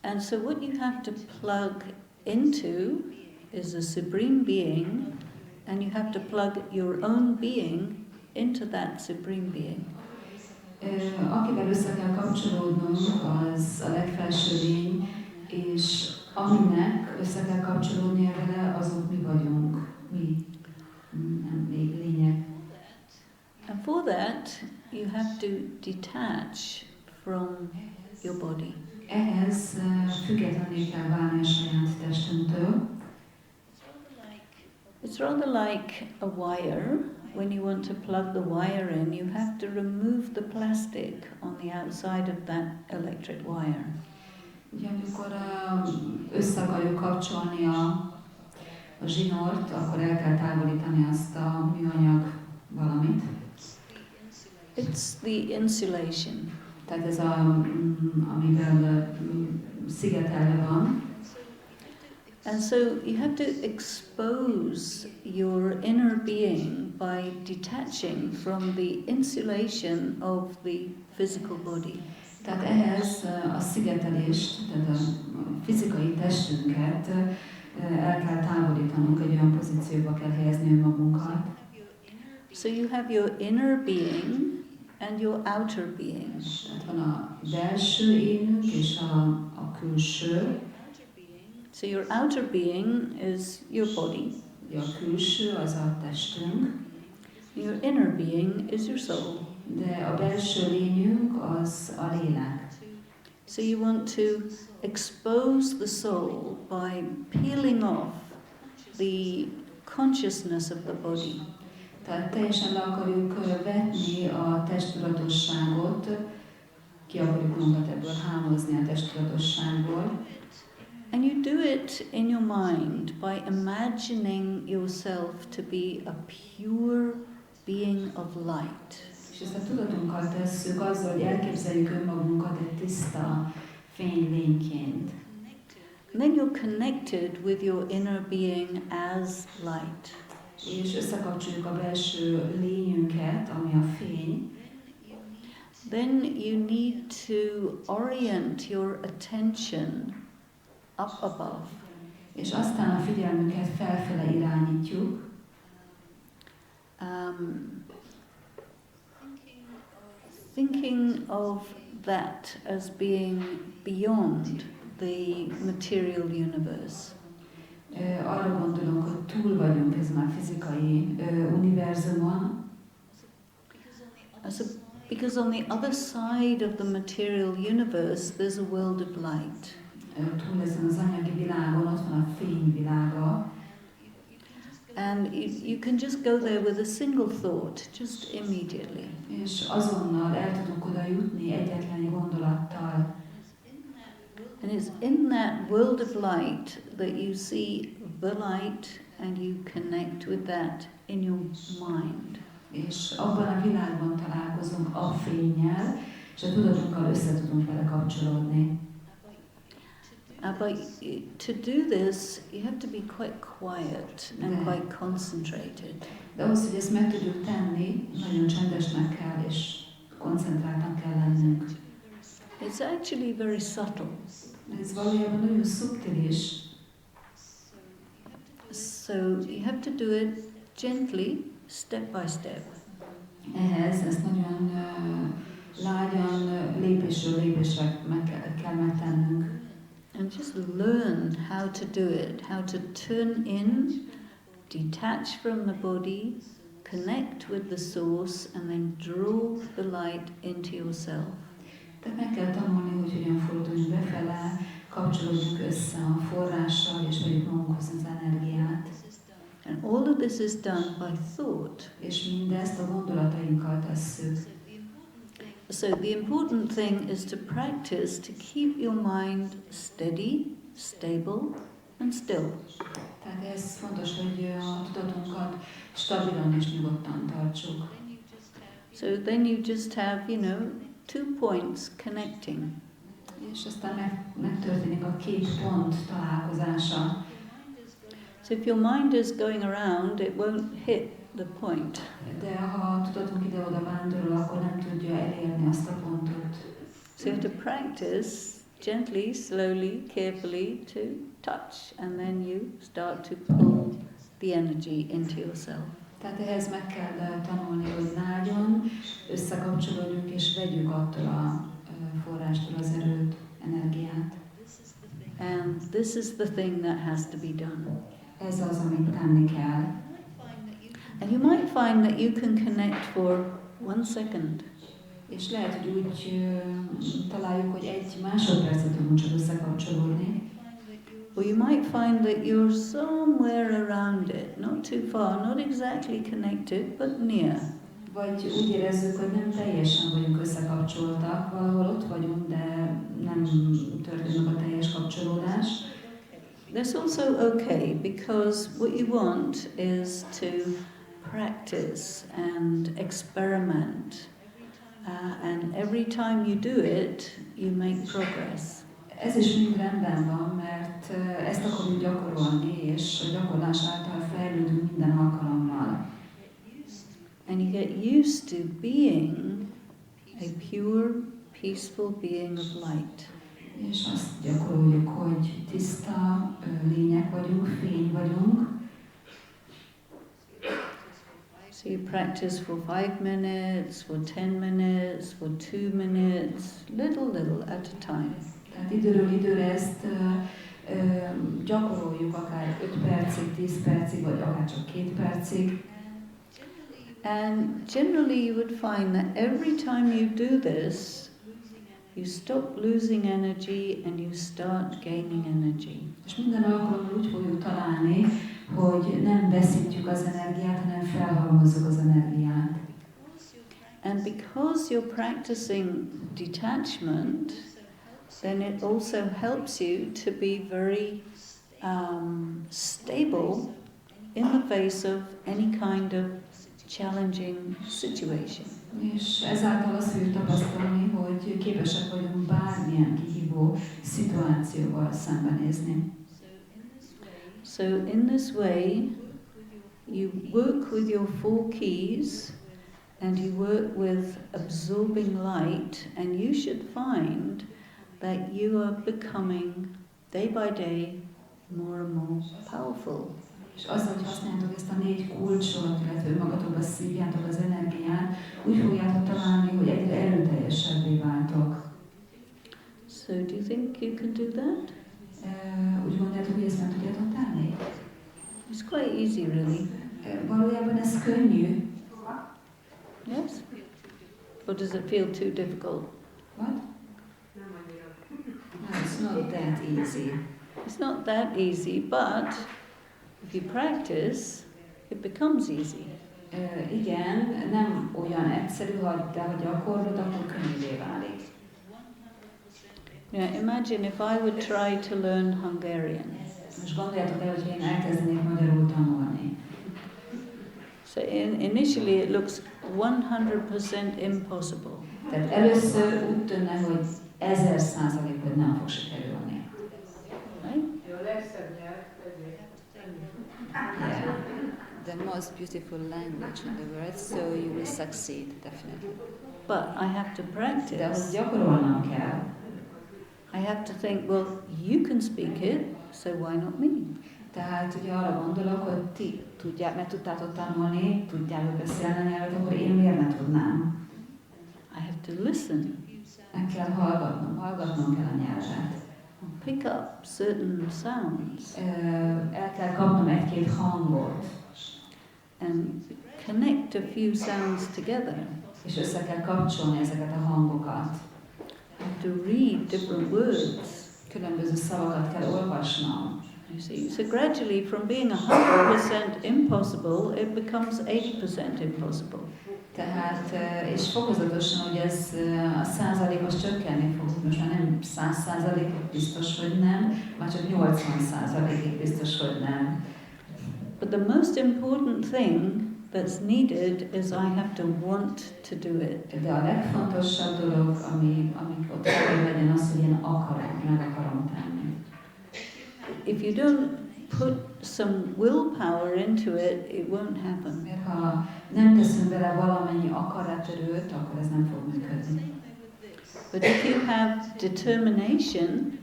And so what you have to plug into is a supreme being, and you have to plug your own being into that supreme being. Akivel össze kell kapcsolódnunk, az a legfelső lény, és aminek össze kell kapcsolódnia vele, azok mi vagyunk, mi nem még lények. And for that, you have to detach from your body. Ehhez függetlenné kell válni a saját testünktől. It's rather like a wire. When you want to plug the wire in, you have to remove the plastic on the outside of that electric wire. Ugye, amikor össze akarjuk kapcsolni a zsinort, akkor el kell távolítani azt a műanyag valamit. It's the insulation. Tehát ez amivel szigetelve van. And so you have to expose your inner being by detaching from the insulation of the physical body. Tehát ehhez a szigetelést, tehát a fizikai testünket el kell távolítanunk, egy olyan pozícióba kell helyezni önmagunkat. So you have your inner being and your outer being. Tehát van a belső énünk és a külső. So your outer being is your body. A külső az a testünk. Your inner being is your soul. De a belső lényünk az a lélek. So you want to expose the soul by peeling off the consciousness of the body. Tehát teljesen le akarjuk vetni a testtudatosságot, ki akarjuk magunkat ebből hámozni a testtudatosságból. And you do it in your mind by imagining yourself to be a pure being of light. És ezt a tudatunkkal tesszük azzal, hogy elképzeljük önmagunkat egy tiszta fénylényként. Then you're connected with your inner being as light. És összekapcsoljuk a belső lényünket, ami a fény. Then you need to orient your attention up above. És aztán a figyelmünket felfele irányítjuk. Thinking of that as being beyond the material universe. Arra gondolunk, hogy túl vagyunk ezen a fizikai univerzumon. Because on the other side of the material universe there's a world of light. Túl ezen az anyagi világon ott van a fényvilága. And you can just go there with a single thought, just immediately. És azonnal el tudunk oda jutni egyetlen gondolattal. And it's in that world of light that you see the light and you connect with that in your mind. És abban a világban találkozunk a fénnyel, és a tudatunkkal össze tudunk vele kapcsolódni. But to do this, you have to be quite quiet and quite concentrated. De ahhoz, hogy ezt meg tudjuk tenni, nagyon csendesnek kell és koncentráltan kell lennünk. It's actually very subtle. Ez valójában nagyon szubtilis. So you have to do it gently, step by step. Ehhez ezt nagyon lágyan, lépésről lépésre kell megtennünk. And just learn how to do it, how to turn in, detach from the body, connect with the source, and then draw the light into yourself. Tehát meg kell tanulni, hogy hogyan forduljunk befele, kapcsolódjunk össze a forrással, és vegyük magunkhoz az energiát. And all of this is done by thought. És mindezt a gondolatainkkal tesszük. So the important thing is to practice to keep your mind steady, stable, and still. Tehát ez fontos, hogy a tudatunkat stabilan és nyugodtan tartsuk. So then you just have, 2 points connecting. És aztán megtörténik a két pont találkozása. So if your mind is going around, it won't hit the point. De ha a tudatunk ide-oda vándorol, akkor nem tudja elérni azt a pontot. So you have to practice gently, slowly, carefully to touch, and then you start to pull the energy into yourself. Tehát ehhez meg kell tanulni, hogy lágyan összekapcsolódjunk és vegyük attól a forrástól az erőt, energiát. And this is the thing that has to be done. Ez az, amit tenni kell. And you might find that you can connect for 1 second. És lehet, hogy úgy találjuk, hogy 1 másodpercet tudunk csak összekapcsolódni. Or you might find that you're somewhere around it, not too far, not exactly connected, but near. Vagy úgy érezzük, hogy nem teljesen vagyunk összekapcsoltak, valahol ott vagyunk, de nem történik a teljes kapcsolódás. That's also okay, because what you want is to practice and experiment And every time you do it, you make progress. Ez is mind rendben van, mert ezt akarjuk gyakorolni, és a gyakorlás által fejlődünk minden alkalommal. And you get used to being a pure, peaceful being of light. És azt gyakoroljuk, hogy tiszta lények vagyunk, fény vagyunk. So you practice for 5 minutes, for 10 minutes, for 2 minutes, little at a time. Tehát időről időre ezt gyakoroljuk akár 5 percig, 10 percig, vagy akár csak 2 percig. And generally you would find that every time you do this, you stop losing energy and you start gaining energy. És minden alkalommal úgy fogjuk találni, hogy nem veszítjük az energiát, hanem felhalmozzuk az energiát. And because you're practicing detachment, then it also helps you to be very stable in the face of any kind of challenging situation. És ezáltal azt fogjuk tapasztalni, hogy képesek vagyunk bármilyen kihívó szituációval szembenézni. So in this way, you work with your 4 keys and you work with absorbing light, and you should find that you are becoming day by day more and more powerful. És azzal, hogy használjátok ezt a 4 kulcsot, illetve magatokba szívjátok az energiát, úgy fogjátok találni, hogy egyre erőteljesebbé váltok. So do you think you can do that? Úgy gondoljátok, hogy ezt meg tudjátok tenni? It's quite easy, really. Valójában ez könnyű. Yes? Or does it feel too difficult? What? No, it's not that easy. It's not that easy, but if you practice, it becomes easy. Igen, nem olyan egyszerű, de ha gyakorlod, akkor könnyűvé válik. Yeah, imagine if I would try to learn Hungarian. Most gondoljátok el, hogy én elkezdenék magyarul tanulni. So initially it looks 100% impossible. Tehát először úgy tűnne, hogy 1000%, hogy nem fog sikerülni. Right? Yeah, the most beautiful language in the world, so you will succeed, definitely. But I have to De practice. azt gyakorolnom kell. I have to think, well, you can speak it, so why not me? Tehát ugye arra gondolok, hogy ti meg tudtátok tanulni, tudjátok beszélni a nyelvet, akkor én miért ne tudnám? I have to listen, Meg kell hallgatnom kell a nyelvet. pick up certain sounds, El kell kapnom egy-két hangot, and connect a few sounds together. és össze kell kapcsolni ezeket a hangokat. I have to read different words. Különböző szavakat kell olvasnom. You see, so gradually from being 100% impossible, it becomes 80% impossible. Tehát, és fokozatosan, hogy ez a százalékos csökkenni fog. Most már nem 100% biztos, hogy nem, már csak 80%-ig biztos, hogy nem. But the most important thing that's needed is I have to want to do it. De a legfontosabb dolog, ami ott kell legyen az, hogy én meg akarom tenni. If you don't put some willpower into it, it won't happen. Mert ha nem teszünk bele valamennyi akaraterőt, akkor ez nem fog működni. But if you have determination,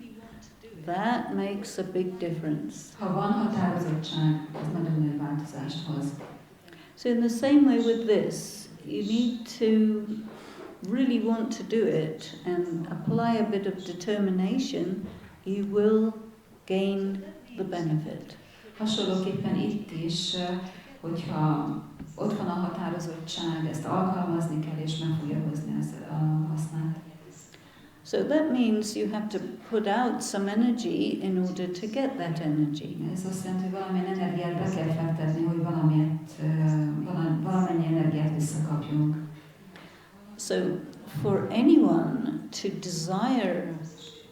that makes a big difference. Ha van határozottság, az nagyon nagy változást hoz. So in the same way with this, you need to really want to do it and apply a bit of determination, you will gain the benefit. Hasonlóképpen itt is, hogyha ott van a határozottság, ezt alkalmazni kell, és meg fogja hozni a hasznát. So that means you have to put out some energy in order to get that energy. Ez azt jelenti, hogy valamilyen energiát be kell fektetni, hogy valamennyi energiát visszakapjunk. So for anyone to desire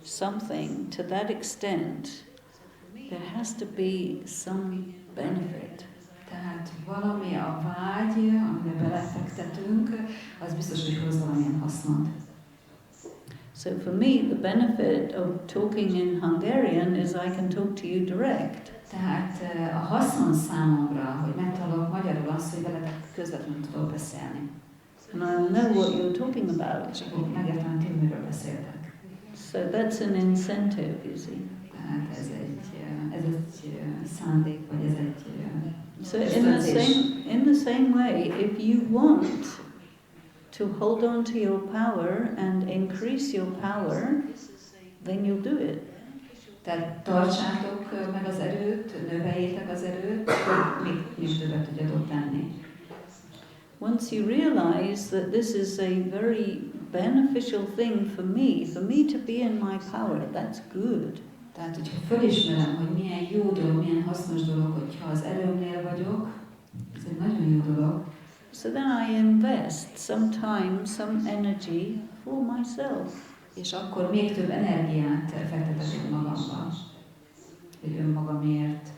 something to that extent, there has to be some benefit. Tehát valami a vágy, amiben belefektetünk, az biztos, hogy hoz valamilyen hasznot. So for me, the benefit of talking in Hungarian is I can talk to you direct. Tehát a haszon számomra, hogy megtanulok magyarul azt, hogy veletek közvetlenül tudok beszélni. And I'll know what you're talking about. És akkor megértem, hogy miről beszéltek. So that's an incentive, you see. Tehát ez egy szándék, vagy ez egy So in the same way, if you want to hold on to your power and increase your power, then you'll do it. Tehát tartsátok meg az erőt, növeljétek az erőt, hogy még többet tudjatok tenni. Once you realize that this is a very beneficial thing for me to be in my power, that's good. Tehát, hogyha fölismerem, hogy milyen jó dolog, milyen hasznos dolog, hogyha az erőmnél vagyok, ez egy nagyon jó dolog. So then I invest some time, some energy for myself. És akkor még több energiát fektetek magamba, vagy önmagamért.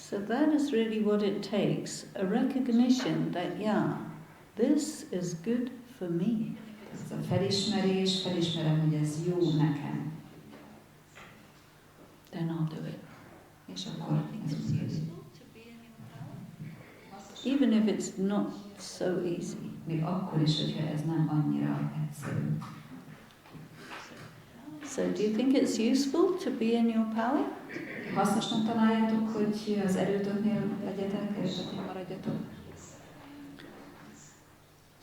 So that is really what it takes, a recognition that, yeah, this is good for me. Ez a felismerem, hogy ez jó nekem. Then I'll do it. És akkor ez működik. Even if it's not so easy. Még akkor is, hogyha ez nem annyira egyszerű. So do you think it's useful to be in your power? Hasznosnak találjátok, hogy az erőtöknél legyetek, erőtöknél maradjatok?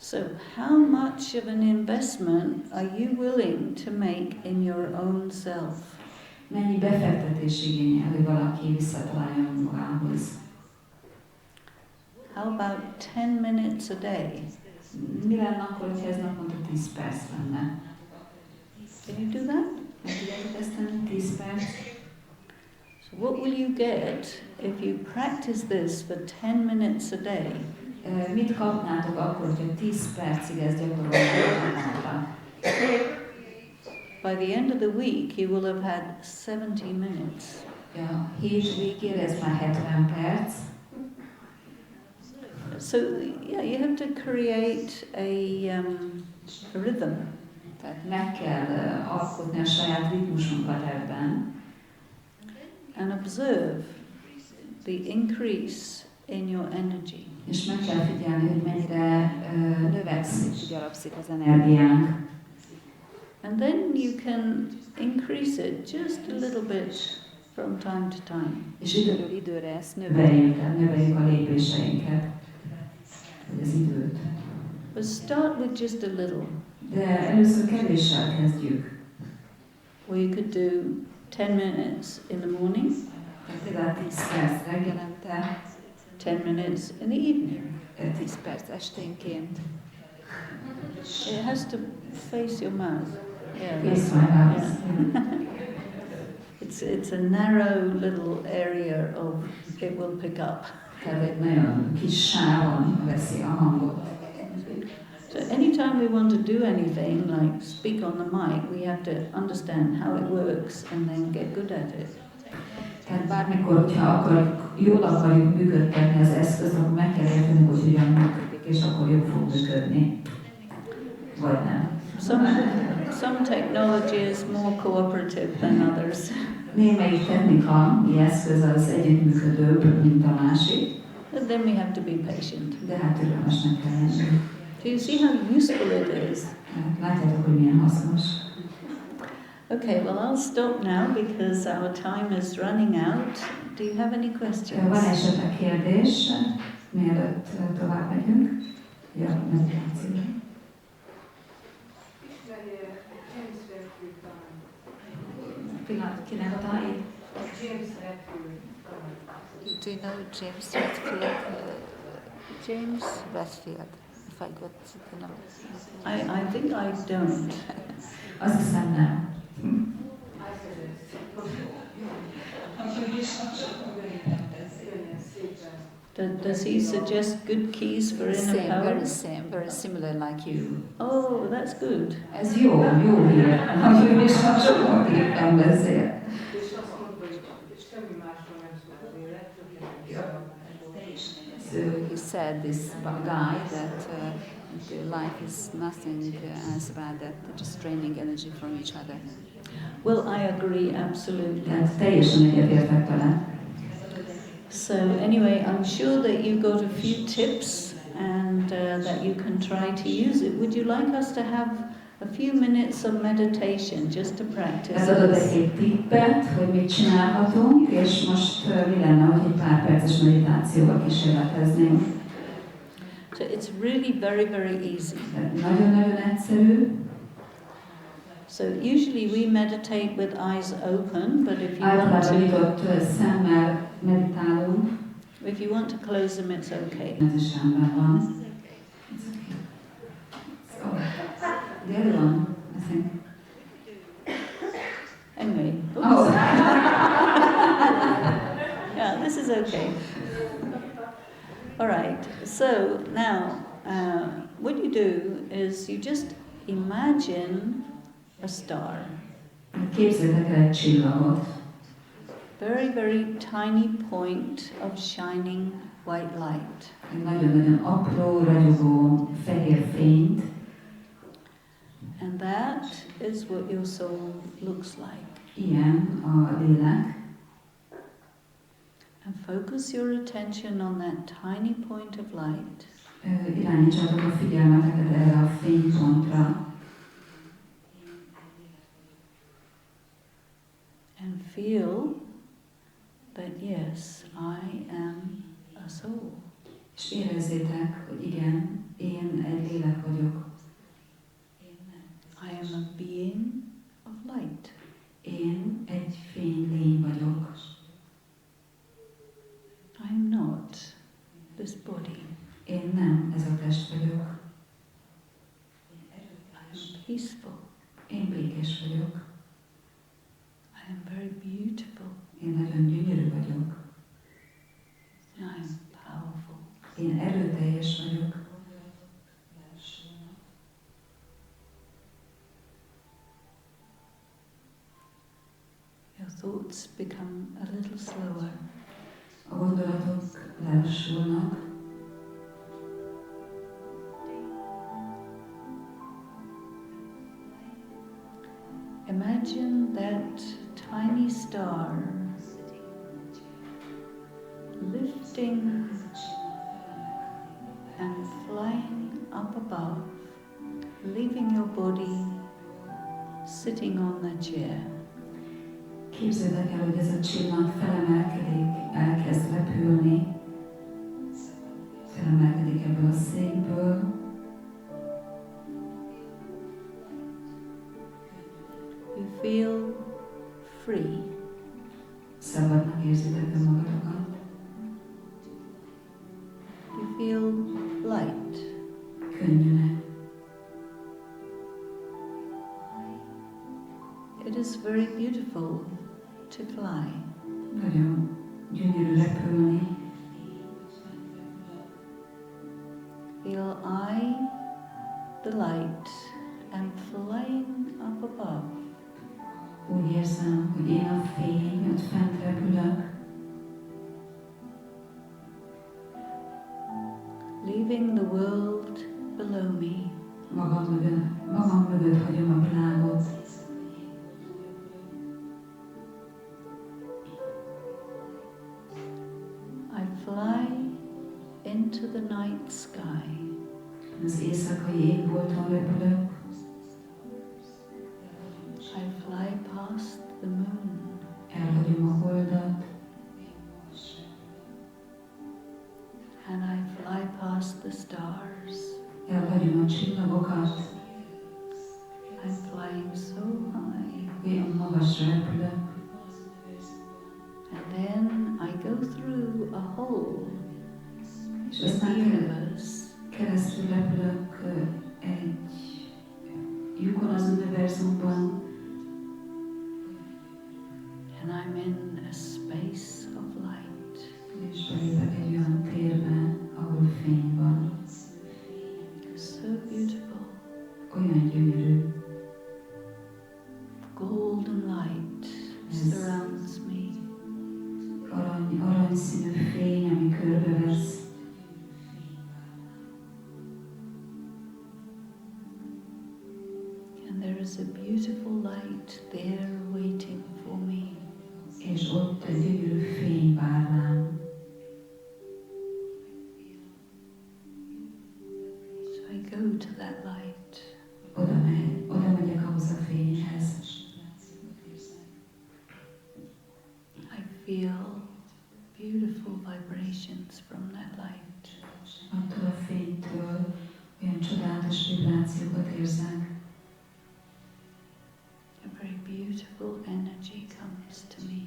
So how much of an investment are you willing to make in your own self? Mennyi befektetés igényel, hogy valaki visszataláljon magához? How about 10 minutes a day? Mi lenne akkor, hogyha ez naponta 10 perc lenne? Can you do that? Meg tudjátok ezt tenni 10 perc? So what will you get if you practice this for 10 minutes a day? Mit kapnátok akkor, hogyha 10 percig ezt gyakoroljátok naponta? By the end of the week, you will have had 70 minutes. Ja, 7 végére ez már 70 perc. So yeah, you have to create a rhythm. Tehát meg kell alkotni a saját ritmusunkat ebben. And observe the increase in your energy. És meg kell figyelni, hogy mennyire növekszik, gyarapszik az energiánk. And then you can increase it just a little bit from time to time. És időről időre ezt növeljük a lépéseinket, vagy az időt. But start with just a little. De először kevéssel kezdjük. Or you could do 10 minutes in the morning. Tehát például 10 perc reggelente, 10 minutes in the evening. 10 perc esténként. It has to face your mouth. Yeah. Face my mouth. It's a narrow little area of it will pick up. Tehát egy nagyon kis sávon veszi a hangot. So anytime we want to do anything, like speak on the mic, we have to understand how it works and then get good at it. Tehát bármikor, hogyha jól akarjuk működtetni az eszközt, akkor meg kell érteni, hogy hogyan működik, és akkor jól fog működni. Vagy nem. Some technology is more cooperative than others. Némelyik technika, eszköz az együttműködőbb, mint a másik. And then we have to be patient. De hát türelmesnek kell lenni. Do you see how useful it is? Látjátok, hogy milyen hasznos. Okay, well I'll stop now because our time is running out. Do you have any questions? Van esetleg kérdés, mielőtt tovább megyünk? Ja, meditáció. Pillanat, kinek a táj? Do you know James Redfield? James Redfield, if I got the number. I think I don't. Azt hiszem nem. Does he suggest good keys for inner power? Very similar like you. Oh, that's good. Ez jó hír. Ha ő is hasonlóképpen beszél. So he said, this guy, that the life is nothing as rather just draining energy from each other. Well, I agree absolutely. Tehát teljesen egyetértek vele. So anyway, I'm sure that you got a few tips and that you can try to use it. Would you like us to have a few minutes of meditation just to practice? Ez adott egy tippet, hogy mit csinálhatunk, és most mi lenne, hogy egy pár perces meditációval kísérleteznénk. So it's really very, very easy. Nagyon-nagyon egyszerű. So usually we meditate with eyes open, but if you want Általában to, nyitott szemmel meditálunk. if you want to close them, it's okay. Ez is rendben van. So, the other one, I think. Anyway. Oh. Yeah, this is okay. All right. So now, what you do is you just imagine a star. Képzeljétek el egy csillagot. Very, very tiny point of shining white light. Egy nagyon-nagyon apró, ragyogó, fehér fényt. And that is what your soul looks like. Ilyen a lélek. And focus your attention on that tiny point of light. Irányítsátok a figyelmeteket erre a fénypontra. And feel that yes, I am a soul. És érezzétek, hogy igen, én egy lélek vagyok. I am a being of light. Én egy fénylény vagyok. I am not this body. Én nem ez a test vagyok. I am peaceful. Én békés vagyok. I am very beautiful. Én nagyon gyönyörű vagyok. I am powerful. Én erőteljes vagyok. Your thoughts become a little slower. A gondolatok lelassulnak. Imagine that tiny star lifting and flying up above, leaving your body sitting on the chair. Képzeljétek el, hogy ez a csillag felemelkedik, elkezd repülni, felemelkedik ebből a székből. You feel free. Szabadnak érzitek önmagatokat. You feel light. Könnyűnek. It is very beautiful to fly. Nagyon gyönyörű repülni. Feel I, the light, am flying up above. Úgy érzem, hogy én a fény, ott fent repülök. Leaving the world below me. Magam mögött hagyom a világot. I fly into the night sky. Az éjszakai égbolton repülök. I fly past the moon. Elhagyom a holdat. And I fly past the stars. Elhagyom a csillagokat. I'm flying so high. Olyan magasra repülök. And then I go through a hole És in the aztán universe. keresztül repülök egy lyukon az univerzumban. And I'm in a space of light. És belépek egy olyan térbe, ahol fény van. So beautiful. Olyan gyönyörű. Golden light surrounds me. Aranyszínű fény, ami körbevesz. there is a beautiful light there waiting for me. És ott egy gyönyörű fény vár rám. So I go to that light. Oda megyek ahhoz a fényhez. I feel beautiful vibrations from that light. Attól a fénytől olyan csodálatos vibrációkat érzek. A very beautiful energy comes to me.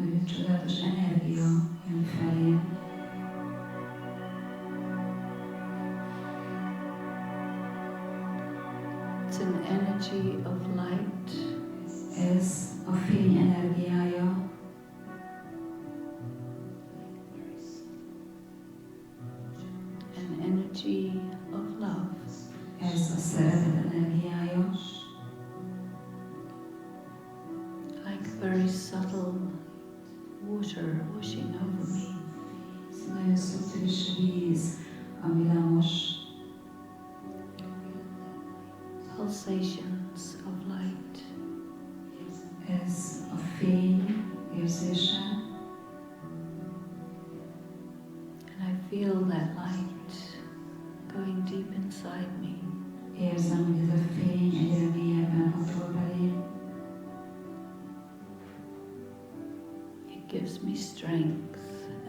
Nagyon csodálatos energia jön felém. It's an energy of light. Ez a fény energiája. An energy of love. Ez a szeretet energiája. Like very subtle water washing over me. Ez nagyon szubtilis víz, ami lamos. Pulsations of light. Ez a fény érzése. And I feel that light going deep inside me. Érzem, hogy ez a fény egyre mélyebben hatol belém. It gives me strength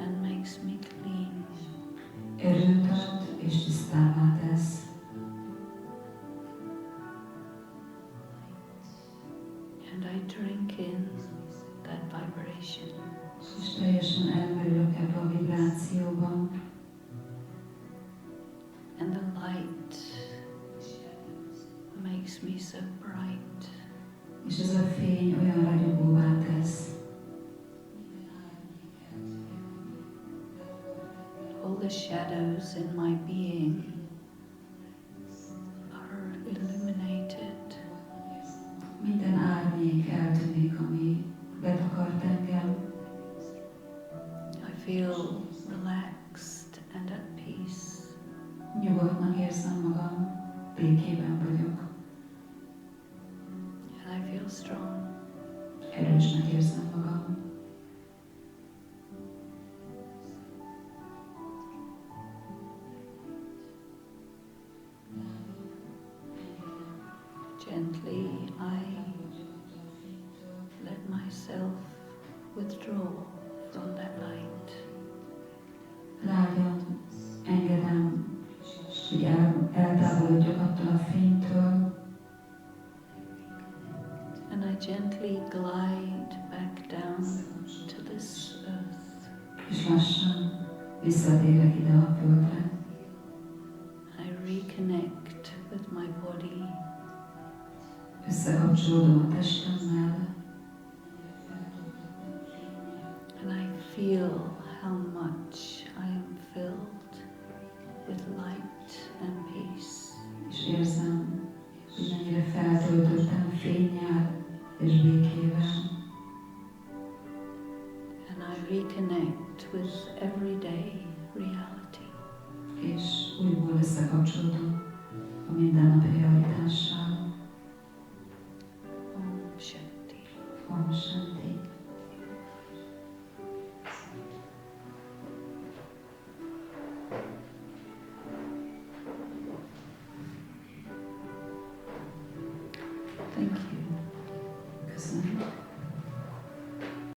and makes me clean. Erőt ad és tisztává tesz. And I drink in that vibration. És teljesen elmerülök ebbe a vibrációban. And the light makes me so bright. És ez a fény olyan ragyogóvá tesz. All the shadows in my being are illuminated. Minden árnyék eltűnik, ami betakart engem. I feel relaxed and at peace. Nyugodtnak érzem magam, békében vagyok. And I feel strong. Erősnek érzem magam. Gently I let myself withdraw from that light. Lágyan engedem, hogy eltávolodjak attól a fénytől, And I gently glide back down to this earth. és lassan visszatérek ide a földre. I reconnect with my body. Összekapcsolódom a testemmel, And I feel how much I am filled with light and peace. és érzem, hogy mennyire feltöltöttem fénnyel és békével. And I reconnect with everyday reality. És újból összekapcsolódom a mindennapi realitással. Om Shanti. Om Shanti. Thank you.